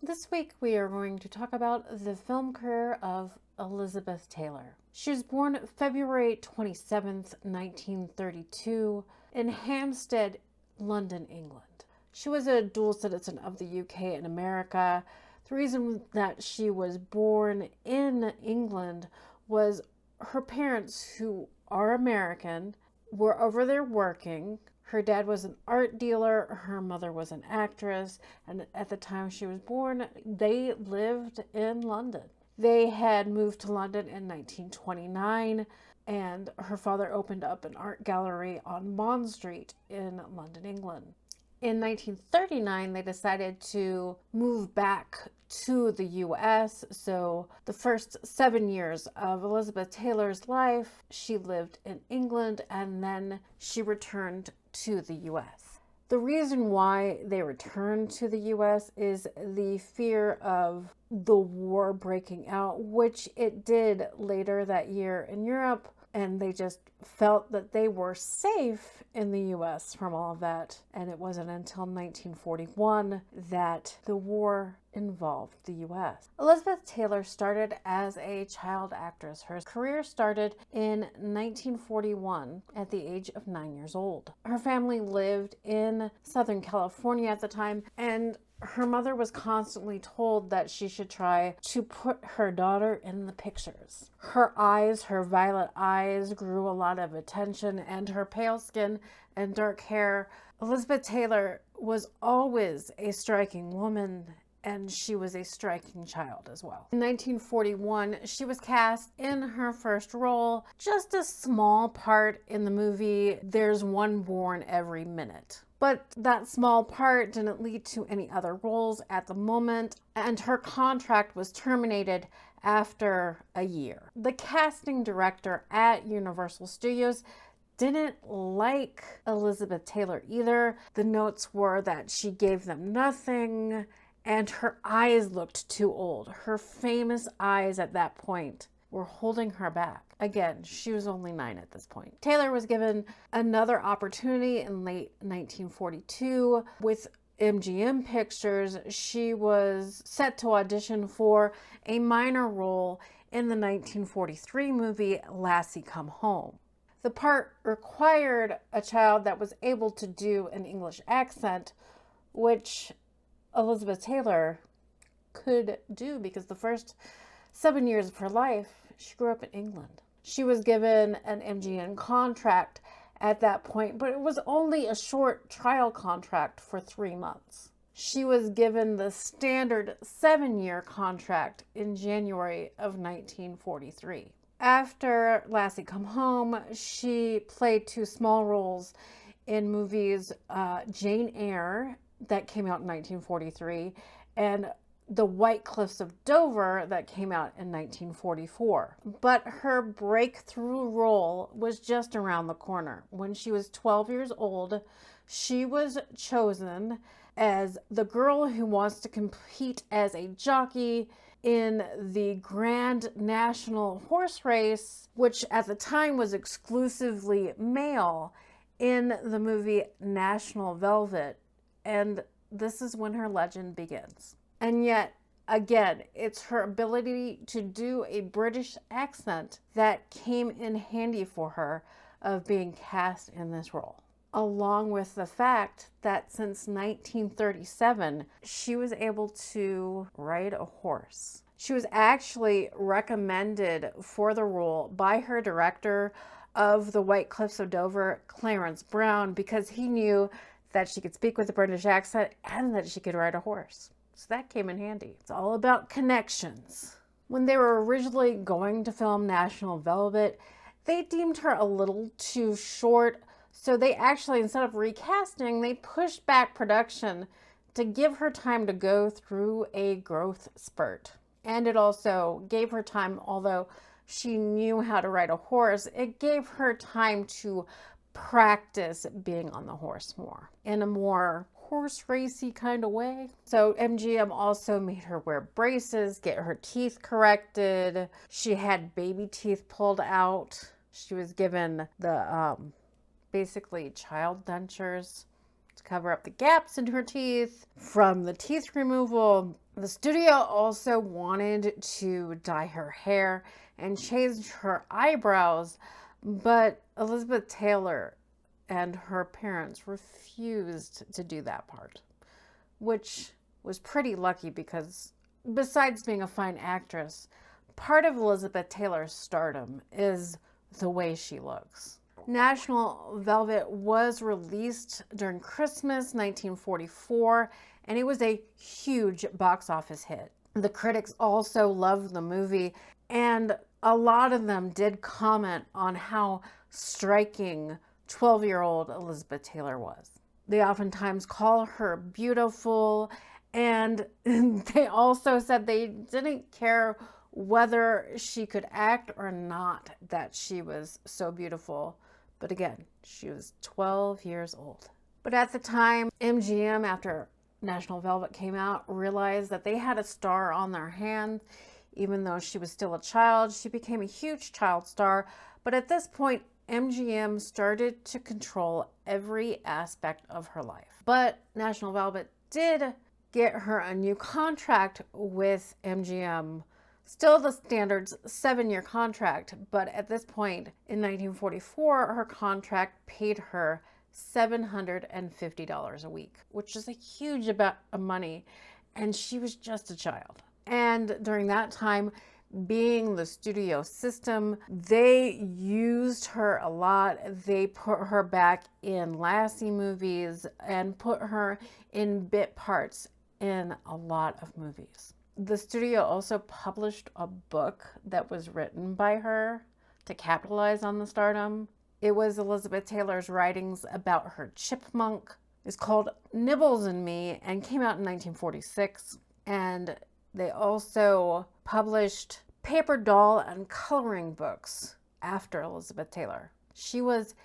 This week we are going to talk about the film career of Elizabeth Taylor. She was born February 27th, 1932 in Hampstead, London, England. She was a dual citizen of the UK and America. The reason that she was born in England was her parents, who are American, were over there working. Her dad was an art dealer, her mother was an actress, and at the time she was born, they lived in London. They had moved to London in 1929, and her father opened up an art gallery on Bond Street in London, England. In 1939, they decided to move back to the US. So the first 7 years of Elizabeth Taylor's life, she lived in England, and then she returned to the US. The reason why they returned to the US is the fear of the war breaking out, which it did later that year in Europe. And they just felt that they were safe in the US from all of that. And it wasn't until 1941 that the war involved the US. Elizabeth Taylor started as a child actress. Her career started in 1941 at the age of 9 years old. Her family lived in Southern California at the time, and her mother was constantly told that she should try to put her daughter in the pictures. Her eyes, her violet eyes, grew a lot of attention, and her pale skin and dark hair. Elizabeth Taylor was always a striking woman, and she was a striking child as well. In 1941, she was cast in her first role, just a small part in the movie There's One Born Every Minute. But that small part didn't lead to any other roles at the moment, and her contract was terminated after a year. The casting director at Universal Studios didn't like Elizabeth Taylor either. The notes were that she gave them nothing, and her eyes looked too old. Her famous eyes at that point were holding her back. Again, she was only 9 at this point. Taylor was given another opportunity in late 1942 with MGM Pictures. She was set to audition for a minor role in the 1943 movie Lassie, Come Home. The part required a child that was able to do an English accent, which Elizabeth Taylor could do because the first 7 years of her life, she grew up in England. She was given an MGM contract at that point, but it was only a short trial contract for 3 months. She was given the standard 7-year contract in January of 1943. After Lassie Come Home, she played 2 small roles in movies Jane Eyre, that came out in 1943, and The White Cliffs of Dover, that came out in 1944. But her breakthrough role was just around the corner. When she was 12 years old, she was chosen as the girl who wants to compete as a jockey in the Grand National Horse Race, which at the time was exclusively male, in the movie National Velvet. And this is when her legend begins. And yet, again, it's her ability to do a British accent that came in handy for her of being cast in this role. Along with the fact that since 1937, she was able to ride a horse. She was actually recommended for the role by her director of The White Cliffs of Dover, Clarence Brown, because he knew that she could speak with a British accent and that she could ride a horse. So that came in handy. It's all about connections. When they were originally going to film National Velvet, they deemed her a little too short. So they actually, instead of recasting, they pushed back production to give her time to go through a growth spurt. And it also gave her time, although she knew how to ride a horse, it gave her time to practice being on the horse more in a more horse racy kind of way. So MGM also made her wear braces, get her teeth corrected. She had baby teeth pulled out. She was given the basically child dentures to cover up the gaps in her teeth from the teeth removal. The studio also wanted to dye her hair and change her eyebrows, but Elizabeth Taylor and her parents refused to do that part, which was pretty lucky because besides being a fine actress, part of Elizabeth Taylor's stardom is the way she looks. National Velvet was released during Christmas 1944, and it was a huge box office hit. The critics also loved the movie, and a lot of them did comment on how striking 12-year-old Elizabeth Taylor was. They oftentimes call her beautiful, and they also said they didn't care whether she could act or not, that she was so beautiful. But again, she was 12 years old. But at the time, MGM, after National Velvet came out, realized that they had a star on their hands. Even though she was still a child, she became a huge child star. But at this point, MGM started to control every aspect of her life. But National Velvet did get her a new contract with MGM. Still the standard 7-year contract, but at this point in 1944, her contract paid her $750 a week, which is a huge amount of money, and she was just a child. And during that time, being the studio system, they used her a lot. They put her back in Lassie movies and put her in bit parts in a lot of movies. The studio also published a book that was written by her to capitalize on the stardom. It was Elizabeth Taylor's writings about her chipmunk. It's called Nibbles and Me and came out in 1946. And they also published paper doll and coloring books after Elizabeth Taylor. She was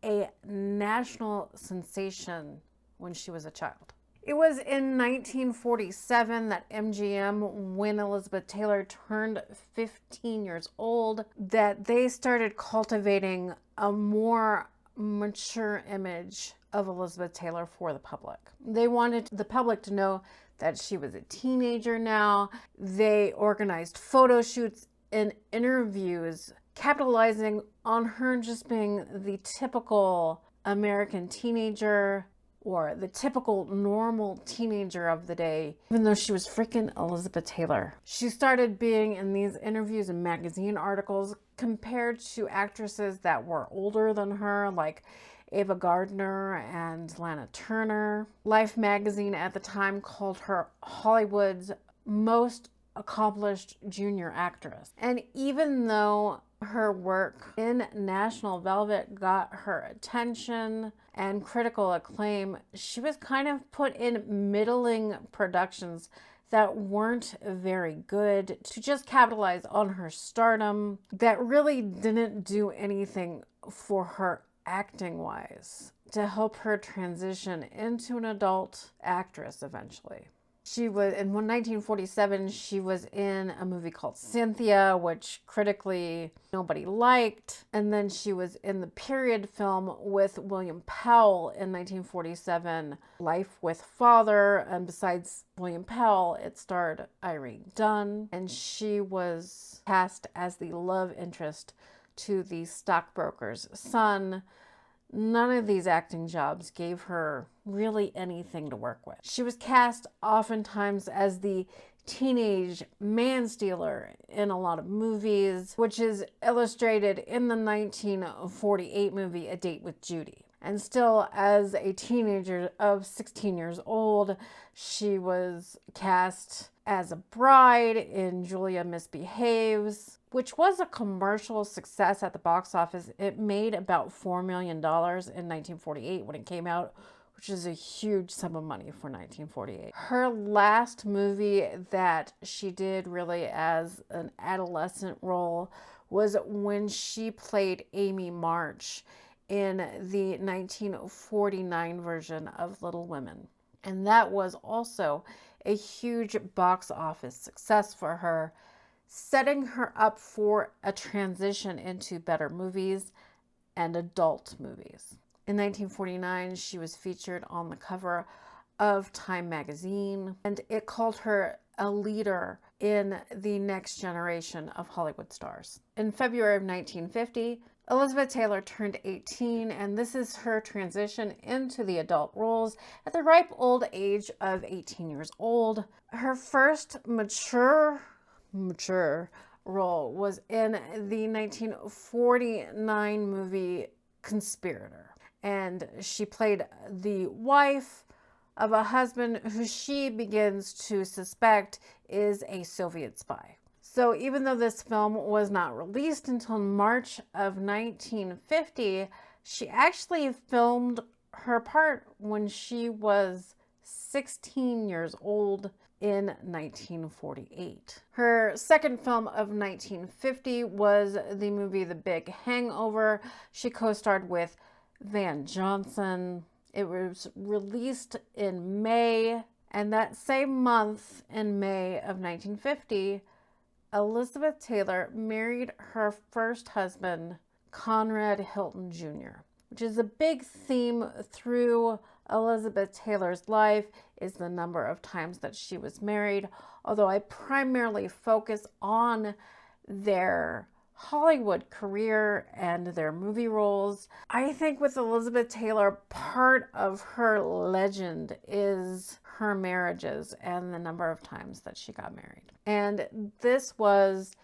a national sensation when she was a child. It was in 1947 that MGM, when Elizabeth Taylor turned 15 years old, that they started cultivating a more mature image of Elizabeth Taylor for the public. They wanted the public to know that she was a teenager now. They organized photo shoots and interviews, capitalizing on her just being the typical American teenager, or the typical normal teenager of the day, even though she was freaking Elizabeth Taylor. She started being in these interviews and magazine articles compared to actresses that were older than her, like Ava Gardner and Lana Turner. Life magazine at the time called her Hollywood's most accomplished junior actress. And even though her work in National Velvet got her attention and critical acclaim, she was kind of put in middling productions that weren't very good to just capitalize on her stardom, that really didn't do anything for her acting wise to help her transition into an adult actress eventually. She was, in 1947, she was in a movie called Cynthia, which critically nobody liked. And then she was in the period film with William Powell in 1947, Life with Father. And besides William Powell, it starred Eyre. And she was cast as the love interest to the stockbroker's son. None of these acting jobs gave her really anything to work with. She was cast oftentimes as the teenage man stealer in a lot of movies, which is illustrated in the 1948 movie A Date with Judy. And still, as a teenager of 16 years old, she was cast as a bride in Julia Misbehaves, which was a commercial success at the box office. It made about $4 million in 1948 when it came out, which is a huge sum of money for 1948. Her last movie that she did really as an adolescent role was when she played Amy March in the 1949 version of Little Women. And that was also a huge box office success for her, setting her up for a transition into better movies and adult movies. In 1949, she was featured on the cover of Time magazine, and it called her a leader in the next generation of Hollywood stars. In February of 1950, Elizabeth Taylor turned 18, and this is her transition into the adult roles at the ripe old age of 18 years old. Her first mature role was in the 1949 movie Conspirator, and she played the wife of a husband who she begins to suspect is a Soviet spy. So even though this film was not released until March of 1950, she actually filmed her part when she was 16 years old in 1948. Her second film of 1950 was the movie The Big Hangover. She co-starred with Van Johnson. It was released in May, and that same month, in May of 1950, Elizabeth Taylor married her first husband, Conrad Hilton Jr., which is a big theme through Elizabeth Taylor's life, is the number of times that she was married, although I primarily focus on their Hollywood career and their movie roles. I think with Elizabeth Taylor, part of her legend is her marriages and the number of times that she got married. And this was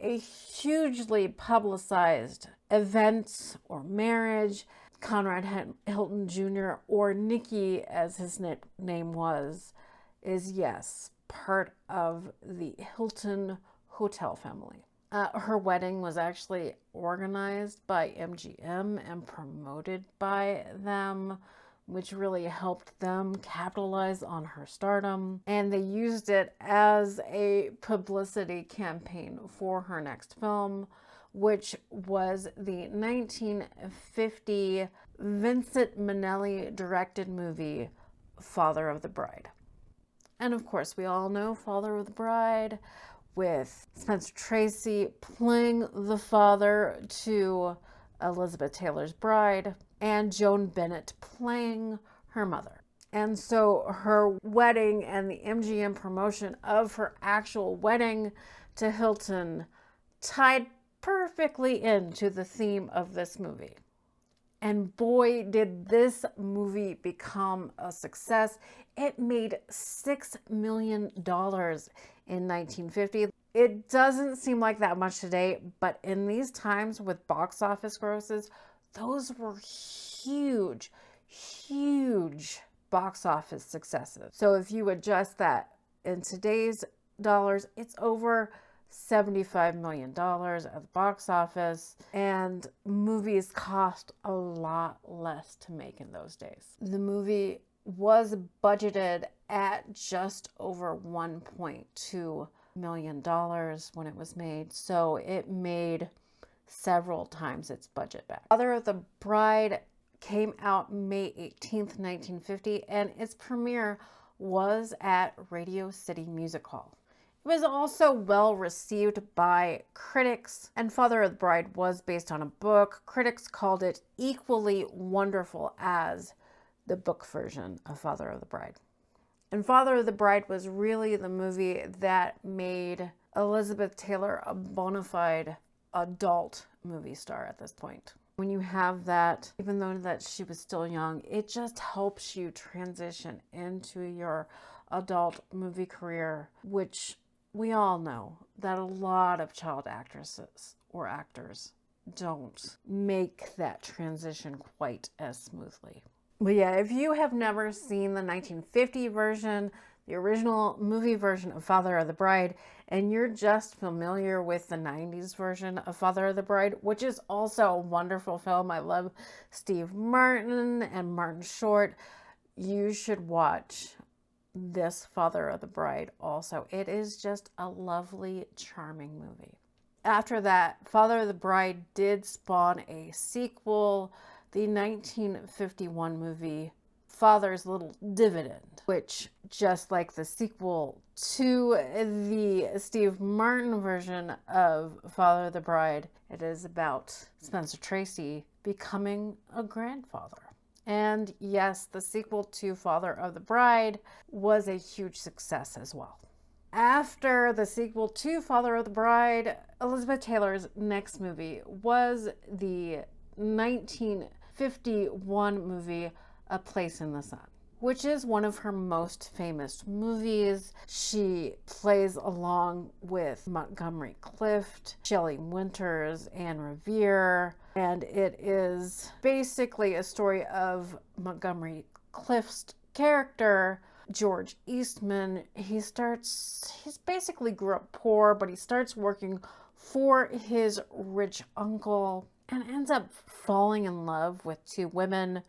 a hugely publicized event or marriage. Conrad Hilton Jr., or Nicky as his name was, is, yes, part of the Hilton hotel family. Her wedding was actually organized by MGM and promoted by them, which really helped them capitalize on her stardom. And they used it as a publicity campaign for her next film, which was the 1950 Vincent Minnelli directed movie, Father of the Bride. And of course, we all know Father of the Bride, with Spencer Tracy playing the father to Elizabeth Taylor's bride, and Joan Bennett playing her mother. And so her wedding and the MGM promotion of her actual wedding to Hilton tied perfectly into the theme of this movie. And boy, did this movie become a success. It made $6 million in 1950. It doesn't seem like that much today, but in these times with box office grosses, those were huge, huge box office successes. So if you adjust that in today's dollars, it's over $75 million at the box office, and movies cost a lot less to make in those days. The movie was budgeted at just over $1.2 million when it was made, so it made several times its budget back. Father of the Bride came out May 18th, 1950, and its premiere was at Radio City Music Hall. It was also well received by critics, and Father of the Bride was based on a book. Critics called it equally wonderful as the book version of Father of the Bride. And Father of the Bride was really the movie that made Elizabeth Taylor a bona fide adult movie star at this point. When you have that, even though that she was still young, it just helps you transition into your adult movie career, which we all know that a lot of child actresses or actors don't make that transition quite as smoothly. But yeah, if you have never seen the 1950 version, the original movie version of Father of the Bride, and you're just familiar with the 90s version of Father of the Bride, which is also a wonderful film. I love Steve Martin and Martin Short. You should watch this Father of the Bride also. It is just a lovely, charming movie. After that, Father of the Bride did spawn a sequel, the 1951 movie Father's Little Dividend, which, just like the sequel to the Steve Martin version of Father of the Bride, it is about Spencer Tracy becoming a grandfather. And yes, the sequel to Father of the Bride was a huge success as well. After the sequel to Father of the Bride, Elizabeth Taylor's next movie was the 1951 movie A Place in the Sun, which is one of her most famous movies. She plays along with Montgomery Clift, Shelley Winters, Anne Revere, and it is basically a story of Montgomery Clift's character, George Eastman. He's basically grew up poor, but he starts working for his rich uncle and ends up falling in love with two women,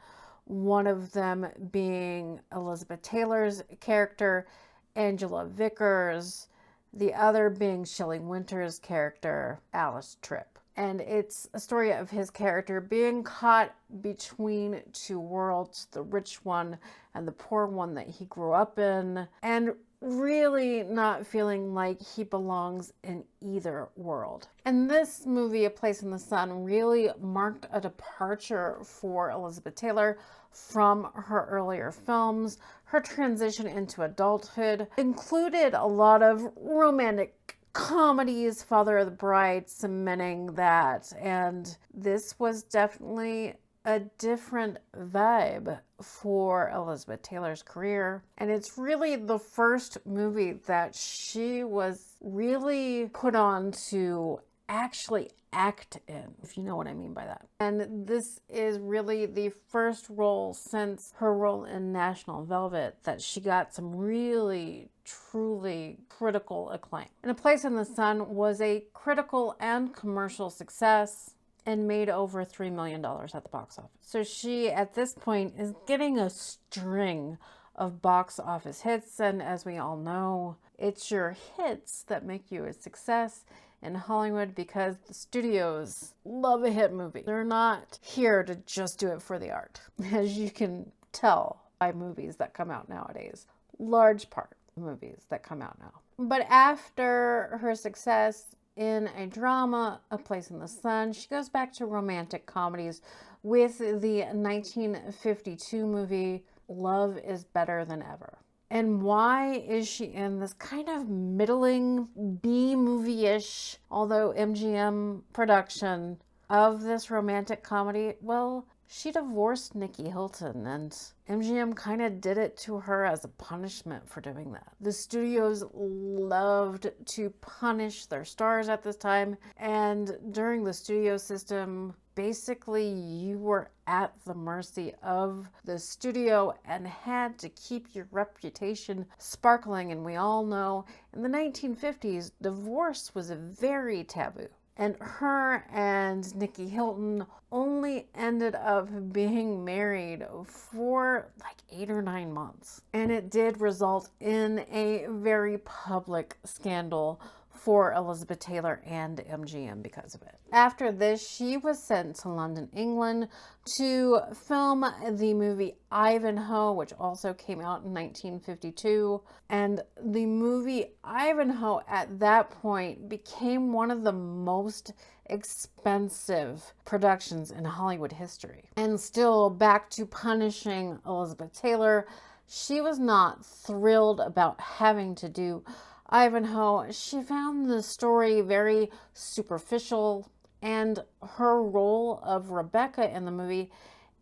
one of them being Elizabeth Taylor's character, Angela Vickers, the other being Shelley Winters' character, Alice Tripp. And it's a story of his character being caught between two worlds, the rich one and the poor one that he grew up in, and really not feeling like he belongs in either world. And this movie, A Place in the Sun, really marked a departure for Elizabeth Taylor from her earlier films. Her transition into adulthood included a lot of romantic comedies, Father of the Bride cementing that, and this was definitely a different vibe for Elizabeth Taylor's career. And it's really the first movie that she was really put on to actually act in, if you know what I mean by that. And this is really the first role since her role in National Velvet that she got some really truly critical acclaim. And A Place in the Sun was a critical and commercial success and made over $3 million at the box office. So she, at this point, is getting a string of box office hits, and as we all know, it's your hits that make you a success in Hollywood, because the studios love a hit movie. They're not here to just do it for the art, as you can tell by movies that come out nowadays. Large part movies that come out now. But after her success in a drama, A Place in the Sun, she goes back to romantic comedies with the 1952 movie Love is Better Than Ever. And why is she in this kind of middling B-movie-ish, although MGM production of this romantic comedy? Well, she divorced Nicky Hilton, and MGM kind of did it to her as a punishment for doing that. The studios loved to punish their stars at this time, and during the studio system, basically you were at the mercy of the studio and had to keep your reputation sparkling. And we all know in the 1950s, divorce was very taboo. And her and Nicky Hilton only ended up being married for like 8 or 9 months. And it did result in a very public scandal for Elizabeth Taylor and MGM because of it. After this, she was sent to London, England to film the movie Ivanhoe, which also came out in 1952. And the movie Ivanhoe at that point became one of the most expensive productions in Hollywood history. And still, back to punishing Elizabeth Taylor, she was not thrilled about having to do Ivanhoe. She found the story very superficial, and her role of Rebecca in the movie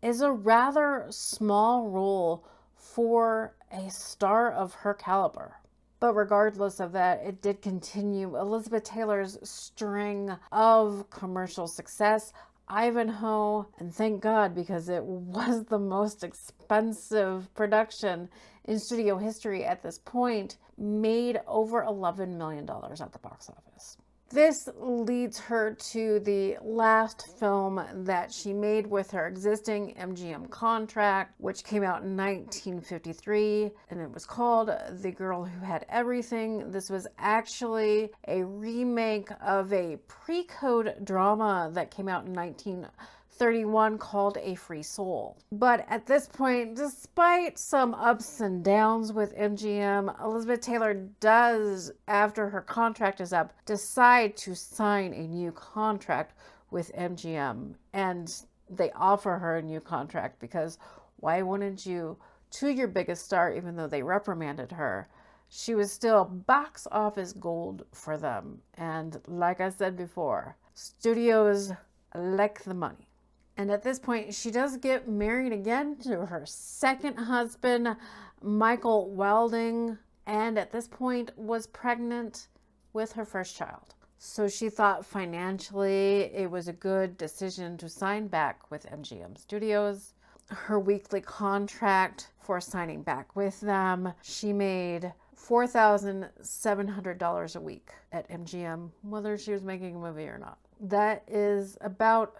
is a rather small role for a star of her caliber. But regardless of that, it did continue Elizabeth Taylor's string of commercial success. Ivanhoe, and thank God, because it was the most expensive production in studio history at this point, made over $11 million at the box office. This leads her to the last film that she made with her existing MGM contract, which came out in 1953, and it was called The Girl Who Had Everything. This was actually a remake of a pre-code drama that came out in 1931 called A Free Soul. But at this point, despite some ups and downs with MGM, Elizabeth Taylor does, after her contract is up, decide to sign a new contract with MGM. And they offer her a new contract because why wouldn't you, to your biggest star, even though they reprimanded her, she was still box office gold for them. And like I said before, studios like the money. And at this point, she does get married again to her second husband, Michael Wilding, and at this point was pregnant with her first child. So she thought financially it was a good decision to sign back with MGM Studios. Her weekly contract for signing back with them, she made $4,700 a week at MGM, whether she was making a movie or not. That is about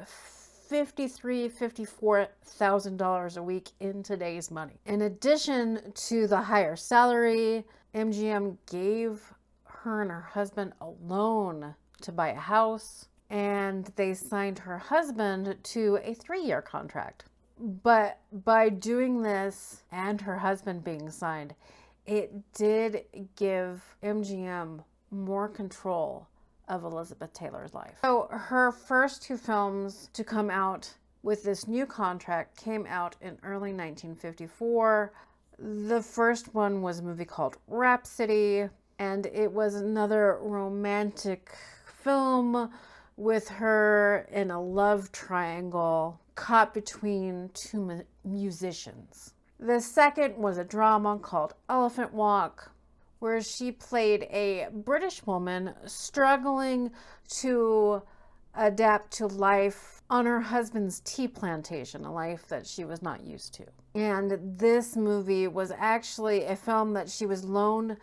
$54,000 a week in today's money. In addition to the higher salary, MGM gave her and her husband a loan to buy a house, and they signed her husband to a 3-year contract. But by doing this and her husband being signed, it did give MGM more control of Elizabeth Taylor's life. So her first 2 films to come out with this new contract came out in early 1954. The first one was a movie called Rhapsody, and it was another romantic film with her in a love triangle caught between 2 musicians. The second was a drama called Elephant Walk, where she played a British woman struggling to adapt to life on her husband's tea plantation, a life that she was not used to. And this movie was actually a film that she was loaned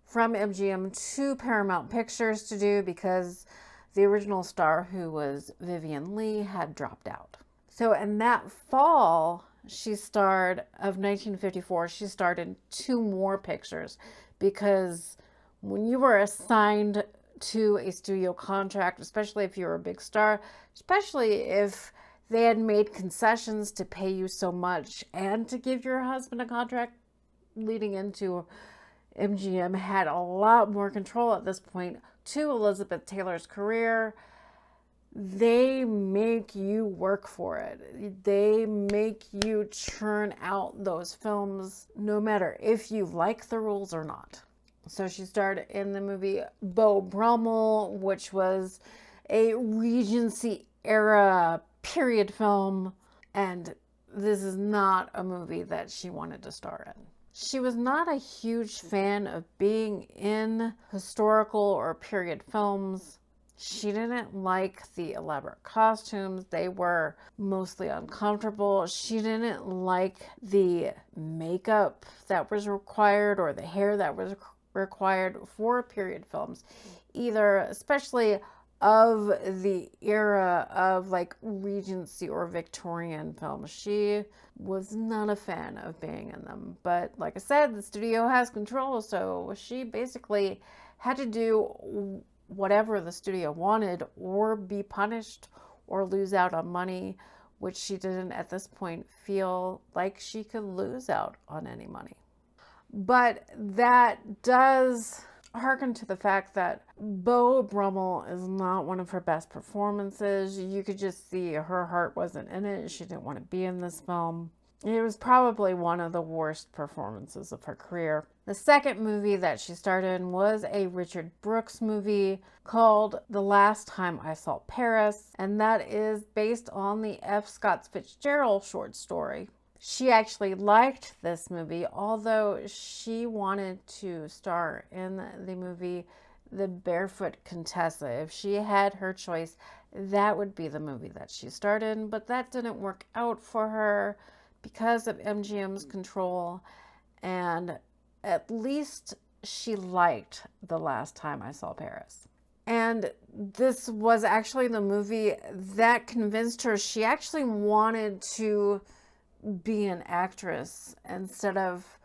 from MGM to Paramount Pictures to do because the original star, who was Vivien Leigh, had dropped out. So in that fall of 1954, she starred in 2 more pictures, because when you were assigned to a studio contract, especially if you were a big star, especially if they had made concessions to pay you so much and to give your husband a contract leading into MGM had a lot more control at this point to Elizabeth Taylor's career. They make you work for it. They make you churn out those films no matter if you like the rules or not. So she starred in the movie Beau Brummel, which was a Regency era period film, and this is not a movie that she wanted to star in. She was not a huge fan of being in historical or period films. She didn't like the elaborate costumes. They were mostly uncomfortable. She didn't like the makeup that was required or the hair that was required for period films either, especially of the era of like Regency or Victorian films. She was not a fan of being in them. But like I said, the studio has control, so she basically had to do whatever the studio wanted or be punished or lose out on money, which she didn't at this point feel like she could lose out on any money. But that does harken to the fact that Beau Brummel is not one of her best performances. You could just see her heart wasn't in it. She didn't want to be in this film. It was probably one of the worst performances of her career. The second movie that she starred in was a Richard Brooks movie called The Last Time I Saw Paris, and that is based on the F. Scott Fitzgerald short story. She actually liked this movie, although she wanted to star in the movie The Barefoot Contessa. If she had her choice, that would be the movie that she starred in, but that didn't work out for her because of MGM's control, and at least she liked The Last Time I Saw Paris. And this was actually the movie that convinced her she actually wanted to be an actress instead of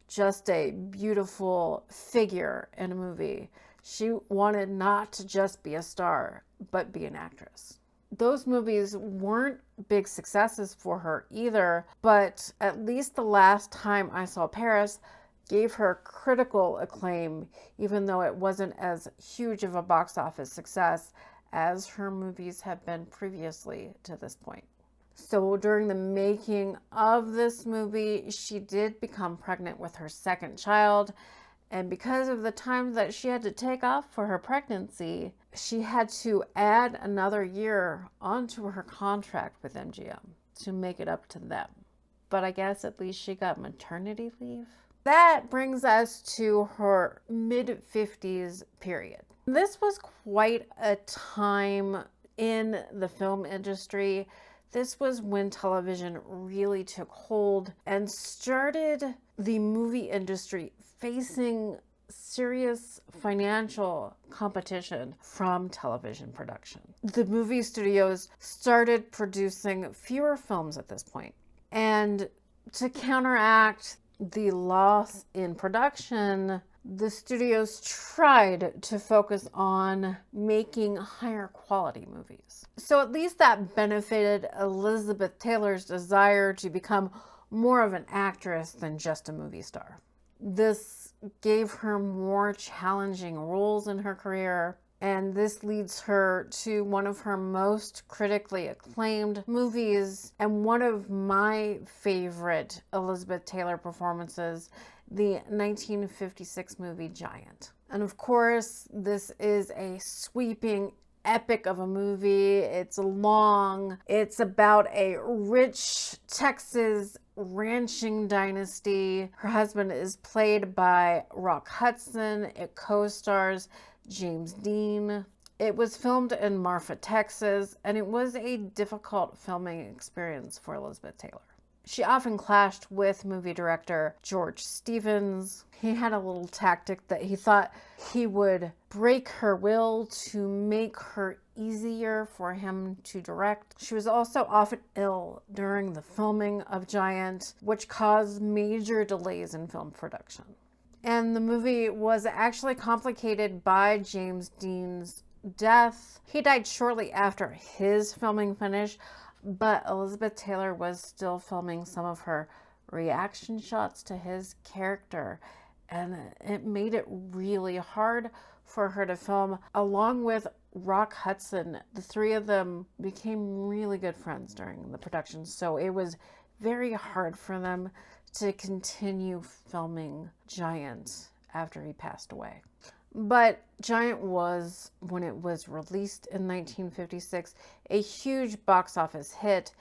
just a beautiful figure in a movie. She wanted not to just be a star, but be an actress. Those movies weren't big successes for her either, but at least The Last Time I Saw Paris gave her critical acclaim, even though it wasn't as huge of a box office success as her movies have been previously to this point. So during the making of this movie, she did become pregnant with her second child, And because of the time that she had to take off for her pregnancy, she had to add another year onto her contract with MGM to make it up to them. But I guess at least she got maternity leave. That brings us to her mid-50s period. This was quite a time in the film industry. This was when television really took hold and started the movie industry facing serious financial competition from television production. The movie studios started producing fewer films at this point. And to counteract the loss in production, the studios tried to focus on making higher quality movies. So at least that benefited Elizabeth Taylor's desire to become more of an actress than just a movie star. This gave her more challenging roles in her career, and this leads her to one of her most critically acclaimed movies and one of my favorite Elizabeth Taylor performances, the 1956 movie Giant. And of course, this is a sweeping epic of a movie. It's long. It's about a rich Texas ranching dynasty. Her husband is played by Rock Hudson. It co-stars James Dean. It was filmed in Marfa, Texas, and it was a difficult filming experience for Elizabeth Taylor. She often clashed with movie director George Stevens. He had a little tactic that he thought he would break her will to make her easier for him to direct. She was also often ill during the filming of Giant, which caused major delays in film production. And the movie was actually complicated by James Dean's death. He died shortly after his filming finished, but Elizabeth Taylor was still filming some of her reaction shots to his character, and it made it really hard for her to film. Along with Rock Hudson, the three of them became really good friends during the production, so it was very hard for them to continue filming Giant after he passed away. But Giant was, when it was released in 1956, a huge box office hit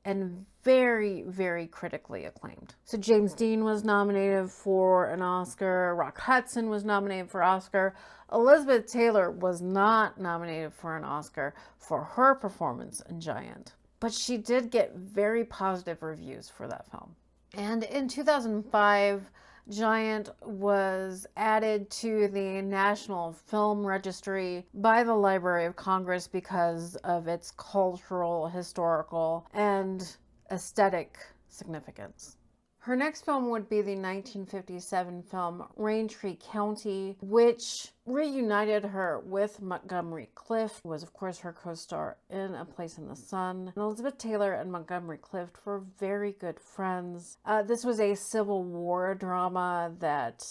and very, very critically acclaimed. So James Dean was nominated for an Oscar. Rock Hudson was nominated for Oscar. Elizabeth Taylor was not nominated for an Oscar for her performance in Giant, but she did get very positive reviews for that film. And in 2005, Giant was added to the National Film Registry by the Library of Congress because of its cultural, historical, and aesthetic significance. Her next film would be the 1957 film Raintree County, which reunited her with Montgomery Clift, who was of course her co-star in A Place in the Sun. And Elizabeth Taylor and Montgomery Clift were very good friends. This was a Civil War drama that,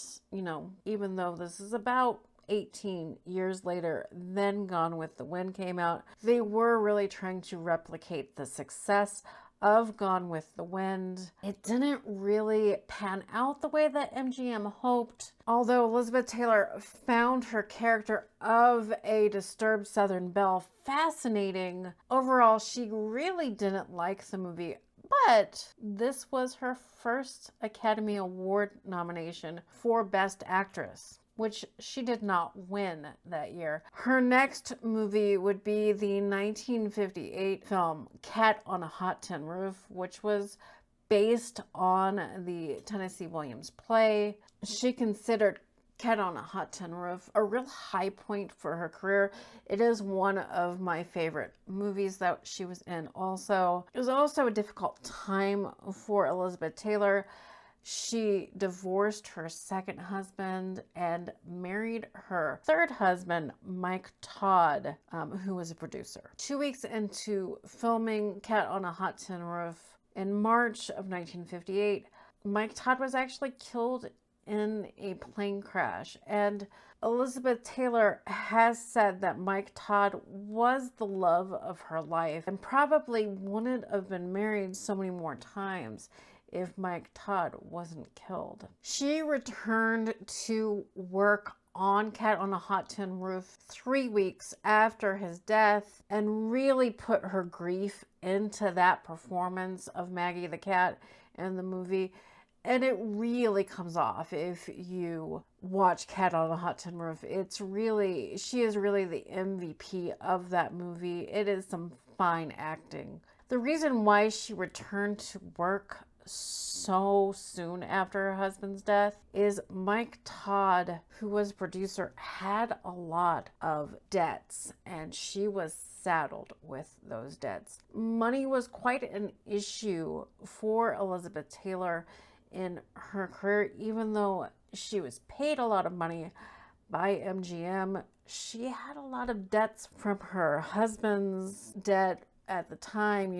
even though this is about 18 years later, then Gone with the Wind came out, they were really trying to replicate the success of Gone with the Wind. It didn't really pan out the way that MGM hoped. Although Elizabeth Taylor found her character of a disturbed Southern belle fascinating, overall she really didn't like the movie. But this was her first Academy Award nomination for Best Actress, which she did not win that year. Her next movie would be the 1958 film Cat on a Hot Tin Roof, which was based on the Tennessee Williams play. She considered Cat on a Hot Tin Roof a real high point for her career. It is one of my favorite movies that she was in also. It was also a difficult time for Elizabeth Taylor. She divorced her second husband and married her third husband, Mike Todd, who was a producer. 2 weeks into filming Cat on a Hot Tin Roof in March of 1958, Mike Todd was actually killed in a plane crash. And Elizabeth Taylor has said that Mike Todd was the love of her life and probably wouldn't have been married so many more times if Mike Todd wasn't killed. She returned to work on Cat on a Hot Tin Roof 3 weeks after his death and really put her grief into that performance of Maggie the cat in the movie. And it really comes off if you watch Cat on a Hot Tin Roof. She is really the MVP of that movie. It is some fine acting. The reason why she returned to work so soon after her husband's death is Mike Todd, who was producer, had a lot of debts, and she was saddled with those debts. Money was quite an issue for Elizabeth Taylor in her career. Even though she was paid a lot of money by MGM, she had a lot of debts from her husband's debt. At the time,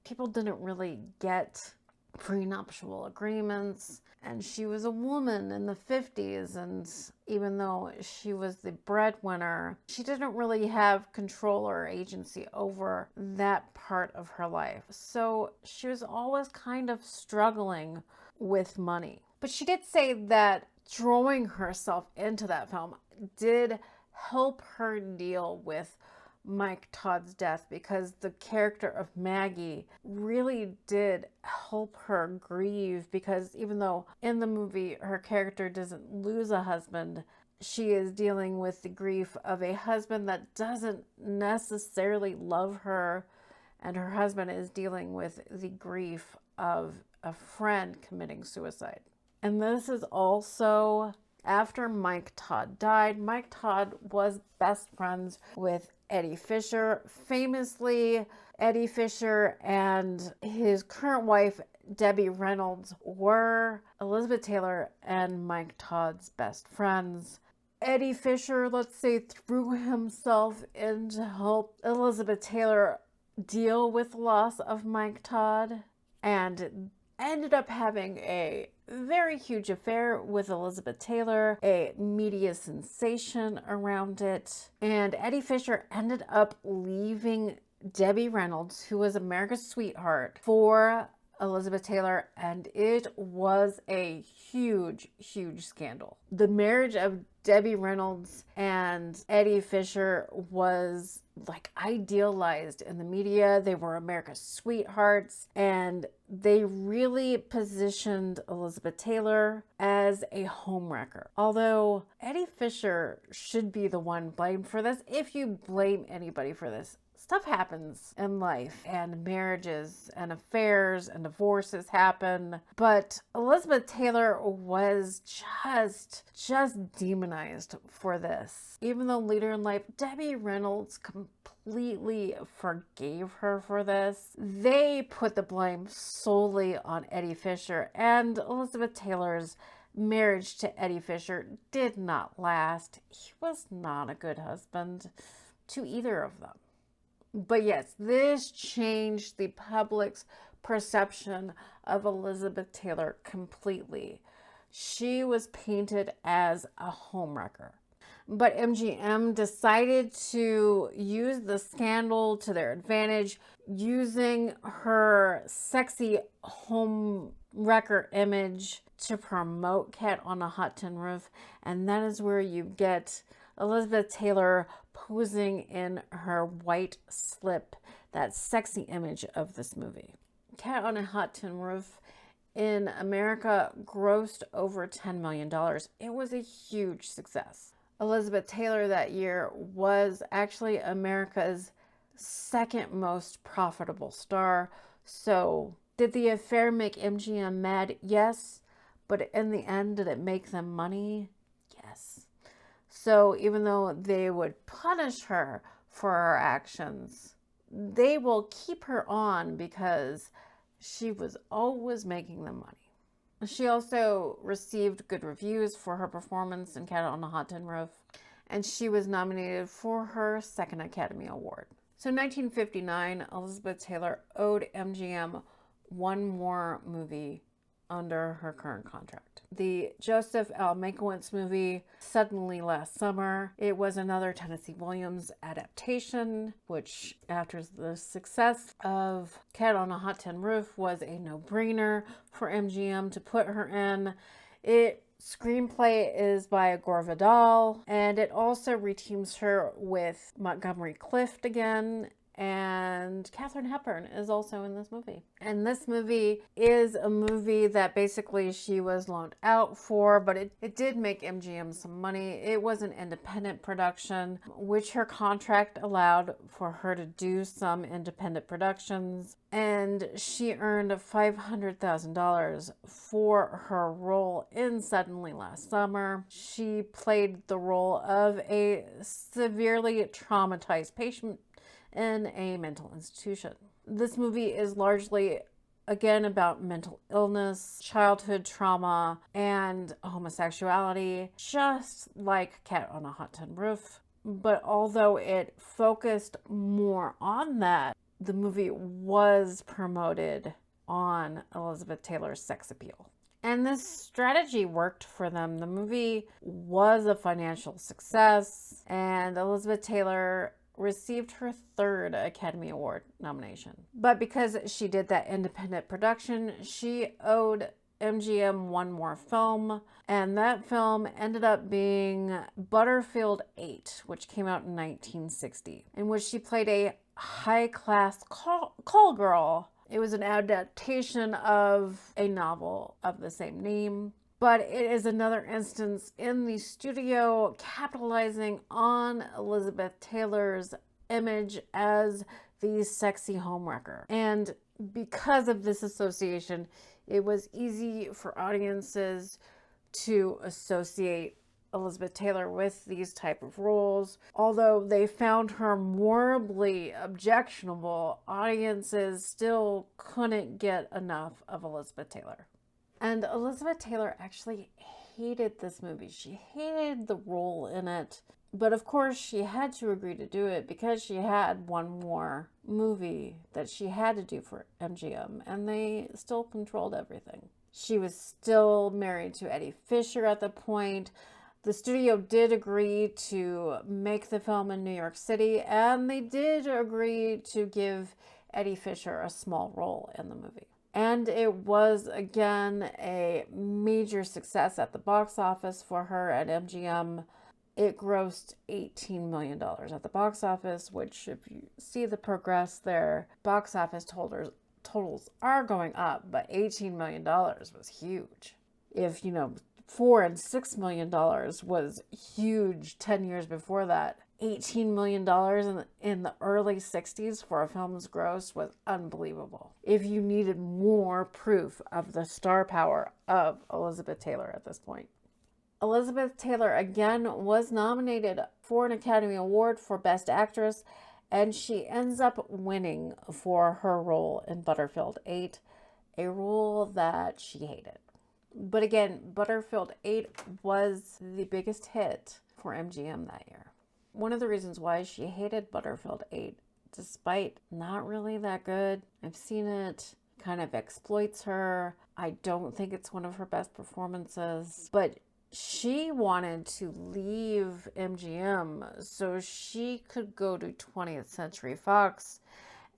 people didn't really get prenuptial agreements, and she was a woman in the 50s, and even though she was the breadwinner, she didn't really have control or agency over that part of her life. So she was always kind of struggling with money. But she did say that throwing herself into that film did help her deal with Mike Todd's death, because the character of Maggie really did help her grieve, because even though in the movie her character doesn't lose a husband, she is dealing with the grief of a husband that doesn't necessarily love her, and her husband is dealing with the grief of a friend committing suicide. And this is also after Mike Todd died. Mike Todd was best friends with Eddie Fisher. Famously, Eddie Fisher and his current wife, Debbie Reynolds, were Elizabeth Taylor and Mike Todd's best friends. Eddie Fisher, let's say, threw himself in to help Elizabeth Taylor deal with the loss of Mike Todd, and ended up having a very huge affair with Elizabeth Taylor, a media sensation around it. And Eddie Fisher ended up leaving Debbie Reynolds, who was America's sweetheart, for Elizabeth Taylor, and it was a huge, huge scandal. The marriage of Debbie Reynolds and Eddie Fisher was idealized in the media. They were America's sweethearts, and they really positioned Elizabeth Taylor as a homewrecker. Although Eddie Fisher should be the one blamed for this. If you blame anybody for this, stuff happens in life, and marriages and affairs and divorces happen. But Elizabeth Taylor was just demonized for this. Even though later in life, Debbie Reynolds completely forgave her for this, they put the blame solely on Eddie Fisher, and Elizabeth Taylor's marriage to Eddie Fisher did not last. He was not a good husband to either of them. But yes, this changed the public's perception of Elizabeth Taylor completely. She was painted as a homewrecker. But MGM decided to use the scandal to their advantage, using her sexy homewrecker image to promote Cat on a Hot Tin Roof. And that is where you get Elizabeth Taylor posing in her white slip, that sexy image of this movie. Cat on a Hot Tin Roof in America grossed over $10 million. It was a huge success. Elizabeth Taylor that year was actually America's second most profitable star. So did the affair make MGM mad? Yes. But in the end, did it make them money? Yes. So even though they would punish her for her actions, they will keep her on because she was always making them money. She also received good reviews for her performance in Cat on a Hot Tin Roof, and she was nominated for her second Academy Award. So in 1959, Elizabeth Taylor owed MGM one more movie under her current contract. The Joseph L. Mankiewicz movie, Suddenly Last Summer. It was another Tennessee Williams adaptation, which after the success of Cat on a Hot Tin Roof was a no-brainer for MGM to put her in. It screenplay is by Gore Vidal, and it also reteams her with Montgomery Clift again, and Katharine Hepburn is also in this movie. And this movie is a movie that basically she was loaned out for, but it did make MGM some money. It was an independent production, which her contract allowed for her to do some independent productions. And she earned $500,000 for her role in Suddenly Last Summer. She played the role of a severely traumatized patient in a mental institution. This movie is largely, again, about mental illness, childhood trauma, and homosexuality, just like Cat on a Hot Tin Roof. But although it focused more on that, the movie was promoted on Elizabeth Taylor's sex appeal. And this strategy worked for them. The movie was a financial success, and Elizabeth Taylor received her third Academy Award nomination. But because she did that independent production, she owed MGM one more film, and that film ended up being Butterfield 8, which came out in 1960, in which she played a high-class call girl. It was an adaptation of a novel of the same name. But it is another instance in the studio capitalizing on Elizabeth Taylor's image as the sexy homewrecker. And because of this association, it was easy for audiences to associate Elizabeth Taylor with these type of roles. Although they found her morally objectionable, audiences still couldn't get enough of Elizabeth Taylor. And Elizabeth Taylor actually hated this movie. She hated the role in it. But of course, she had to agree to do it because she had one more movie that she had to do for MGM, and they still controlled everything. She was still married to Eddie Fisher at the point. The studio did agree to make the film in New York City, and they did agree to give Eddie Fisher a small role in the movie. And it was, again, a major success at the box office for her at MGM. It grossed $18 million at the box office, which, if you see the progress there, box office totals are going up, but $18 million was huge. If, $4 and $6 million was huge 10 years before that, $18 million in the early 60s for a film's gross was unbelievable. If you needed more proof of the star power of Elizabeth Taylor at this point. Elizabeth Taylor again was nominated for an Academy Award for Best Actress, and she ends up winning for her role in Butterfield 8, a role that she hated. But again, Butterfield 8 was the biggest hit for MGM that year. One of the reasons why she hated Butterfield 8, despite not really that good, I've seen it, kind of exploits her. I don't think it's one of her best performances, but she wanted to leave MGM so she could go to 20th Century Fox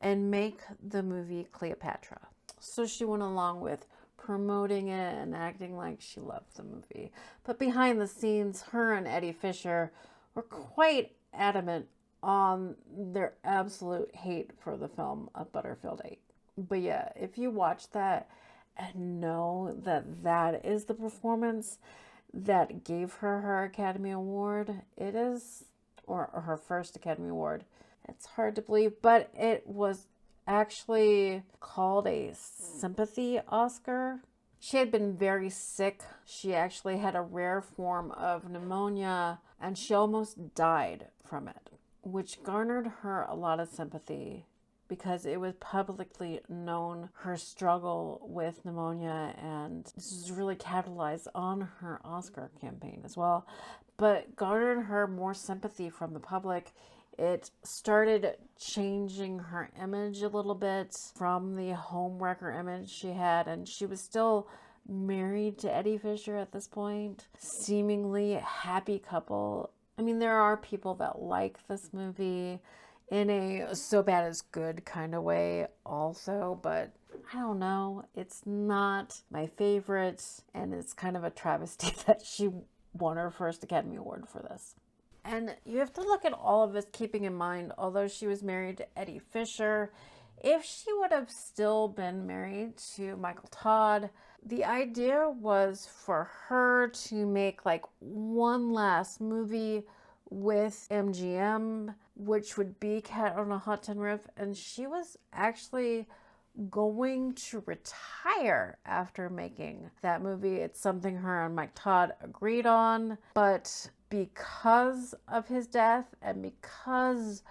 and make the movie Cleopatra. So she went along with promoting it and acting like she loved the movie. But behind the scenes, her and Eddie Fisher were quite adamant on their absolute hate for the film of Butterfield 8. But yeah, if you watch that and know that that is the performance that gave her her Academy Award, it is, or her first Academy Award, it's hard to believe, but it was actually called a sympathy Oscar. She had been very sick. She actually had a rare form of pneumonia, and she almost died from it, which garnered her a lot of sympathy because it was publicly known her struggle with pneumonia, and this was really capitalized on her Oscar campaign as well, but garnered her more sympathy from the public. It started changing her image a little bit from the homewrecker image she had, and she was still married to Eddie Fisher at this point. Seemingly happy couple. I mean, there are people that like this movie in a so bad it's good kind of way also, but I don't know. It's not my favorite, and it's kind of a travesty that she won her first Academy Award for this. And you have to look at all of this keeping in mind, although she was married to Eddie Fisher, if she would have still been married to Michael Todd, the idea was for her to make like one last movie with MGM, which would be Cat on a Hot Tin Roof, and she was actually going to retire after making that movie. It's something her and Mike Todd agreed on, but because of his death and because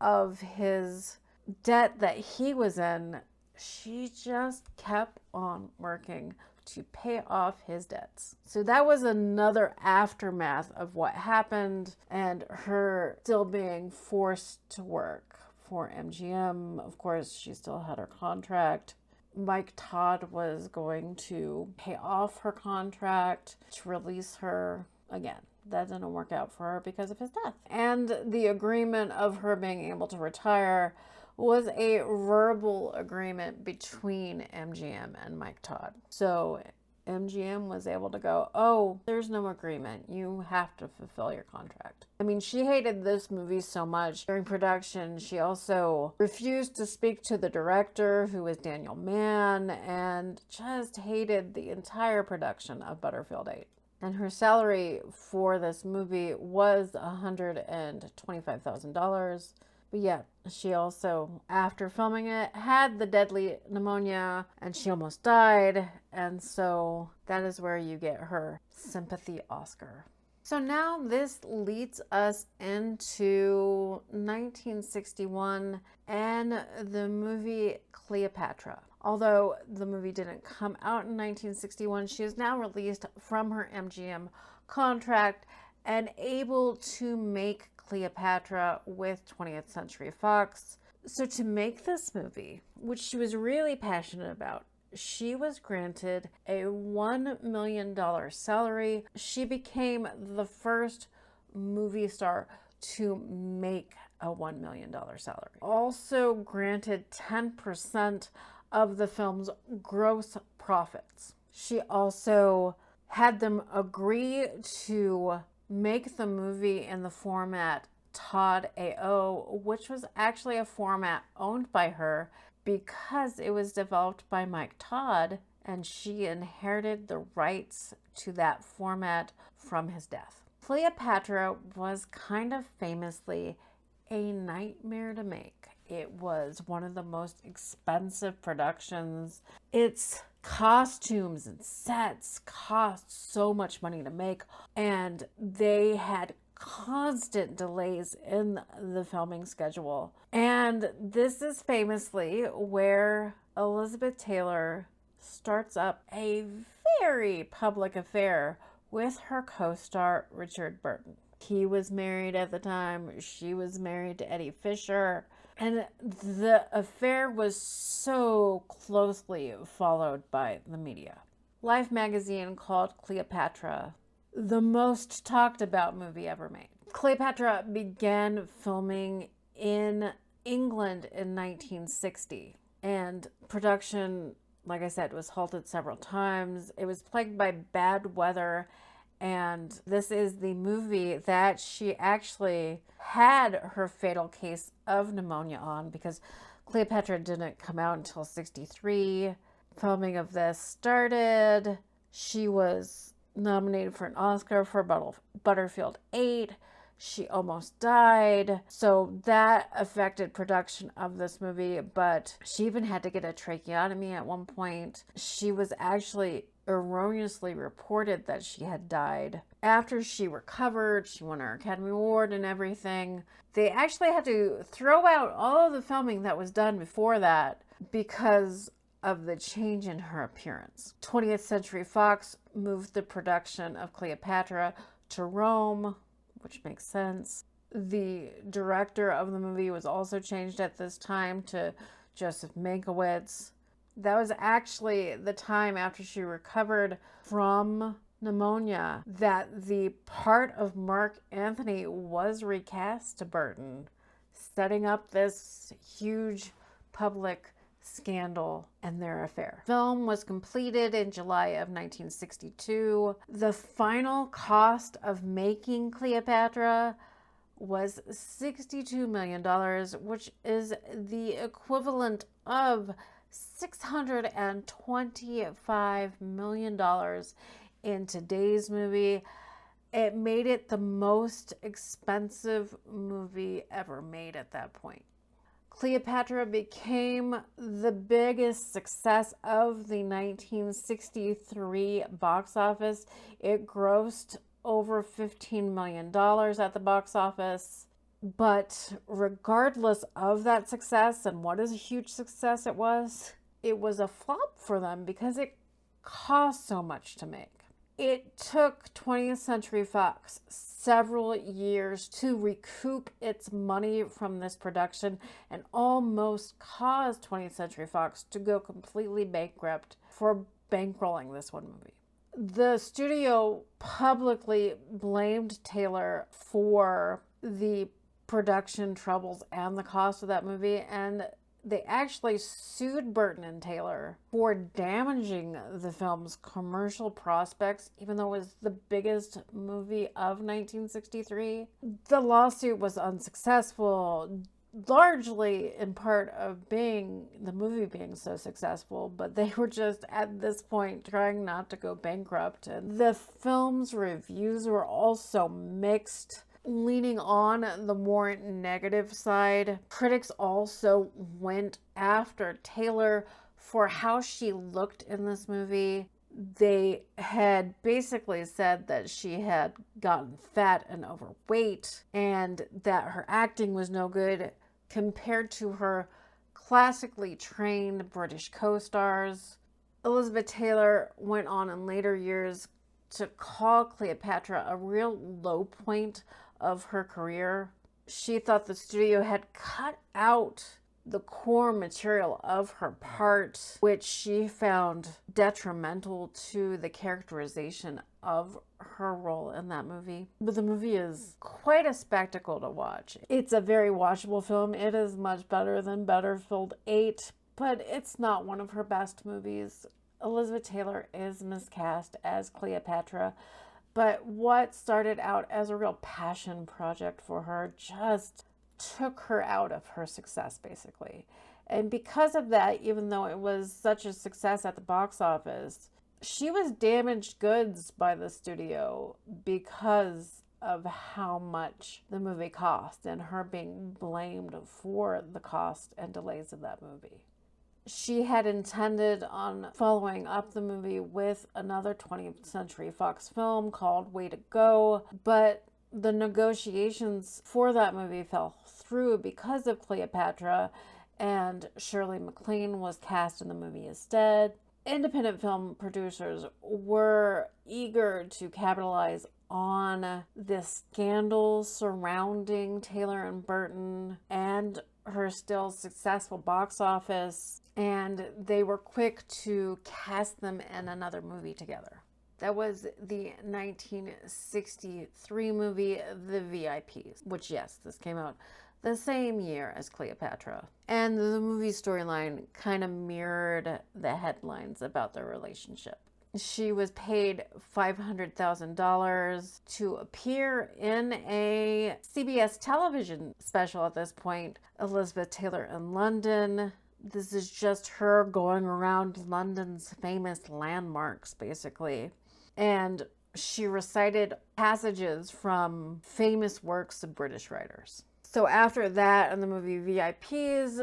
of his debt that he was in, she just kept on working to pay off his debts. So that was another aftermath of what happened and her still being forced to work for MGM. Of course, she still had her contract. Mike Todd was going to pay off her contract to release her again. That didn't work out for her because of his death. And the agreement of her being able to retire was a verbal agreement between MGM and Mike Todd. So MGM was able to go, oh, there's no agreement. You have to fulfill your contract. I mean, she hated this movie so much during production. She also refused to speak to the director, who was Daniel Mann, and just hated the entire production of Butterfield 8. And her salary for this movie was $125,000. But yeah, she also, after filming it, had the deadly pneumonia and she almost died. And so that is where you get her sympathy Oscar. So now this leads us into 1961 and the movie Cleopatra. Although the movie didn't come out in 1961, she is now released from her MGM contract and able to make Cleopatra with 20th Century Fox. So to make this movie, which she was really passionate about, she was granted a $1 million salary. She became the first movie star to make a $1 million salary. Also granted 10% of the film's gross profits. She also had them agree to make the movie in the format Todd AO, which was actually a format owned by her because it was developed by Mike Todd and she inherited the rights to that format from his death. Cleopatra was kind of famously a nightmare to make. It was one of the most expensive productions. Its costumes and sets cost so much money to make, and they had constant delays in the filming schedule. And this is famously where Elizabeth Taylor starts up a very public affair with her co-star Richard Burton. He was married at the time. She was married to Eddie Fisher. And the affair was so closely followed by the media. Life magazine called Cleopatra the most talked about movie ever made. Cleopatra began filming in England in 1960, and production, like I said, was halted several times. It was plagued by bad weather, and this is the movie that she actually had her fatal case of pneumonia on, because Cleopatra didn't come out until 63. Filming of this started. She was nominated for an Oscar for Butterfield 8. She almost died. So that affected production of this movie, but she even had to get a tracheotomy at one point. She was actually erroneously reported that she had died. After she recovered, she won her Academy Award and everything. They actually had to throw out all of the filming that was done before that because of the change in her appearance. 20th Century Fox moved the production of Cleopatra to Rome, which makes sense. The director of the movie was also changed at this time to Joseph Mankiewicz. That was actually the time after she recovered from pneumonia that the part of Mark Anthony was recast to Burton, setting up this huge public scandal and their affair. Film was completed in July of 1962. The final cost of making Cleopatra was $62 million, which is the equivalent of $625 million in today's movie. It made it the most expensive movie ever made at that point. Cleopatra became the biggest success of the 1963 box office. It grossed over $15 million at the box office. But regardless of that success and what is a huge success it was a flop for them because it cost so much to make. It took 20th Century Fox several years to recoup its money from this production and almost caused 20th Century Fox to go completely bankrupt for bankrolling this one movie. The studio publicly blamed Taylor for the production troubles and the cost of that movie, and they actually sued Burton and Taylor for damaging the film's commercial prospects, even though it was the biggest movie of 1963. The lawsuit was unsuccessful, largely in part of the movie being so successful, but they were just at this point trying not to go bankrupt. And the film's reviews were also mixed, leaning on the more negative side. Critics also went after Taylor for how she looked in this movie. They had basically said that she had gotten fat and overweight and that her acting was no good compared to her classically trained British co-stars. Elizabeth Taylor went on in later years to call Cleopatra a real low point of her career. She thought the studio had cut out the core material of her part, which she found detrimental to the characterization of her role in that movie. But the movie is quite a spectacle to watch. It's a very watchable film. It is much better than Battlefield 8, but it's not one of her best movies. Elizabeth Taylor is miscast as Cleopatra, but what started out as a real passion project for her just took her out of her success, basically. And because of that, even though it was such a success at the box office, she was damaged goods by the studio because of how much the movie cost and her being blamed for the cost and delays of that movie. She had intended on following up the movie with another 20th Century Fox film called Way to Go, but the negotiations for that movie fell through because of Cleopatra, and Shirley MacLaine was cast in the movie instead. Independent film producers were eager to capitalize on this scandal surrounding Taylor and Burton and her still successful box office, and they were quick to cast them in another movie together. That was the 1963 movie, The VIPs, which, yes, this came out the same year as Cleopatra. And the movie storyline kind of mirrored the headlines about their relationship. She was paid $500,000 to appear in a CBS television special at this point, Elizabeth Taylor in London. This is just her going around London's famous landmarks, basically. And she recited passages from famous works of British writers. So after that, in the movie VIPs,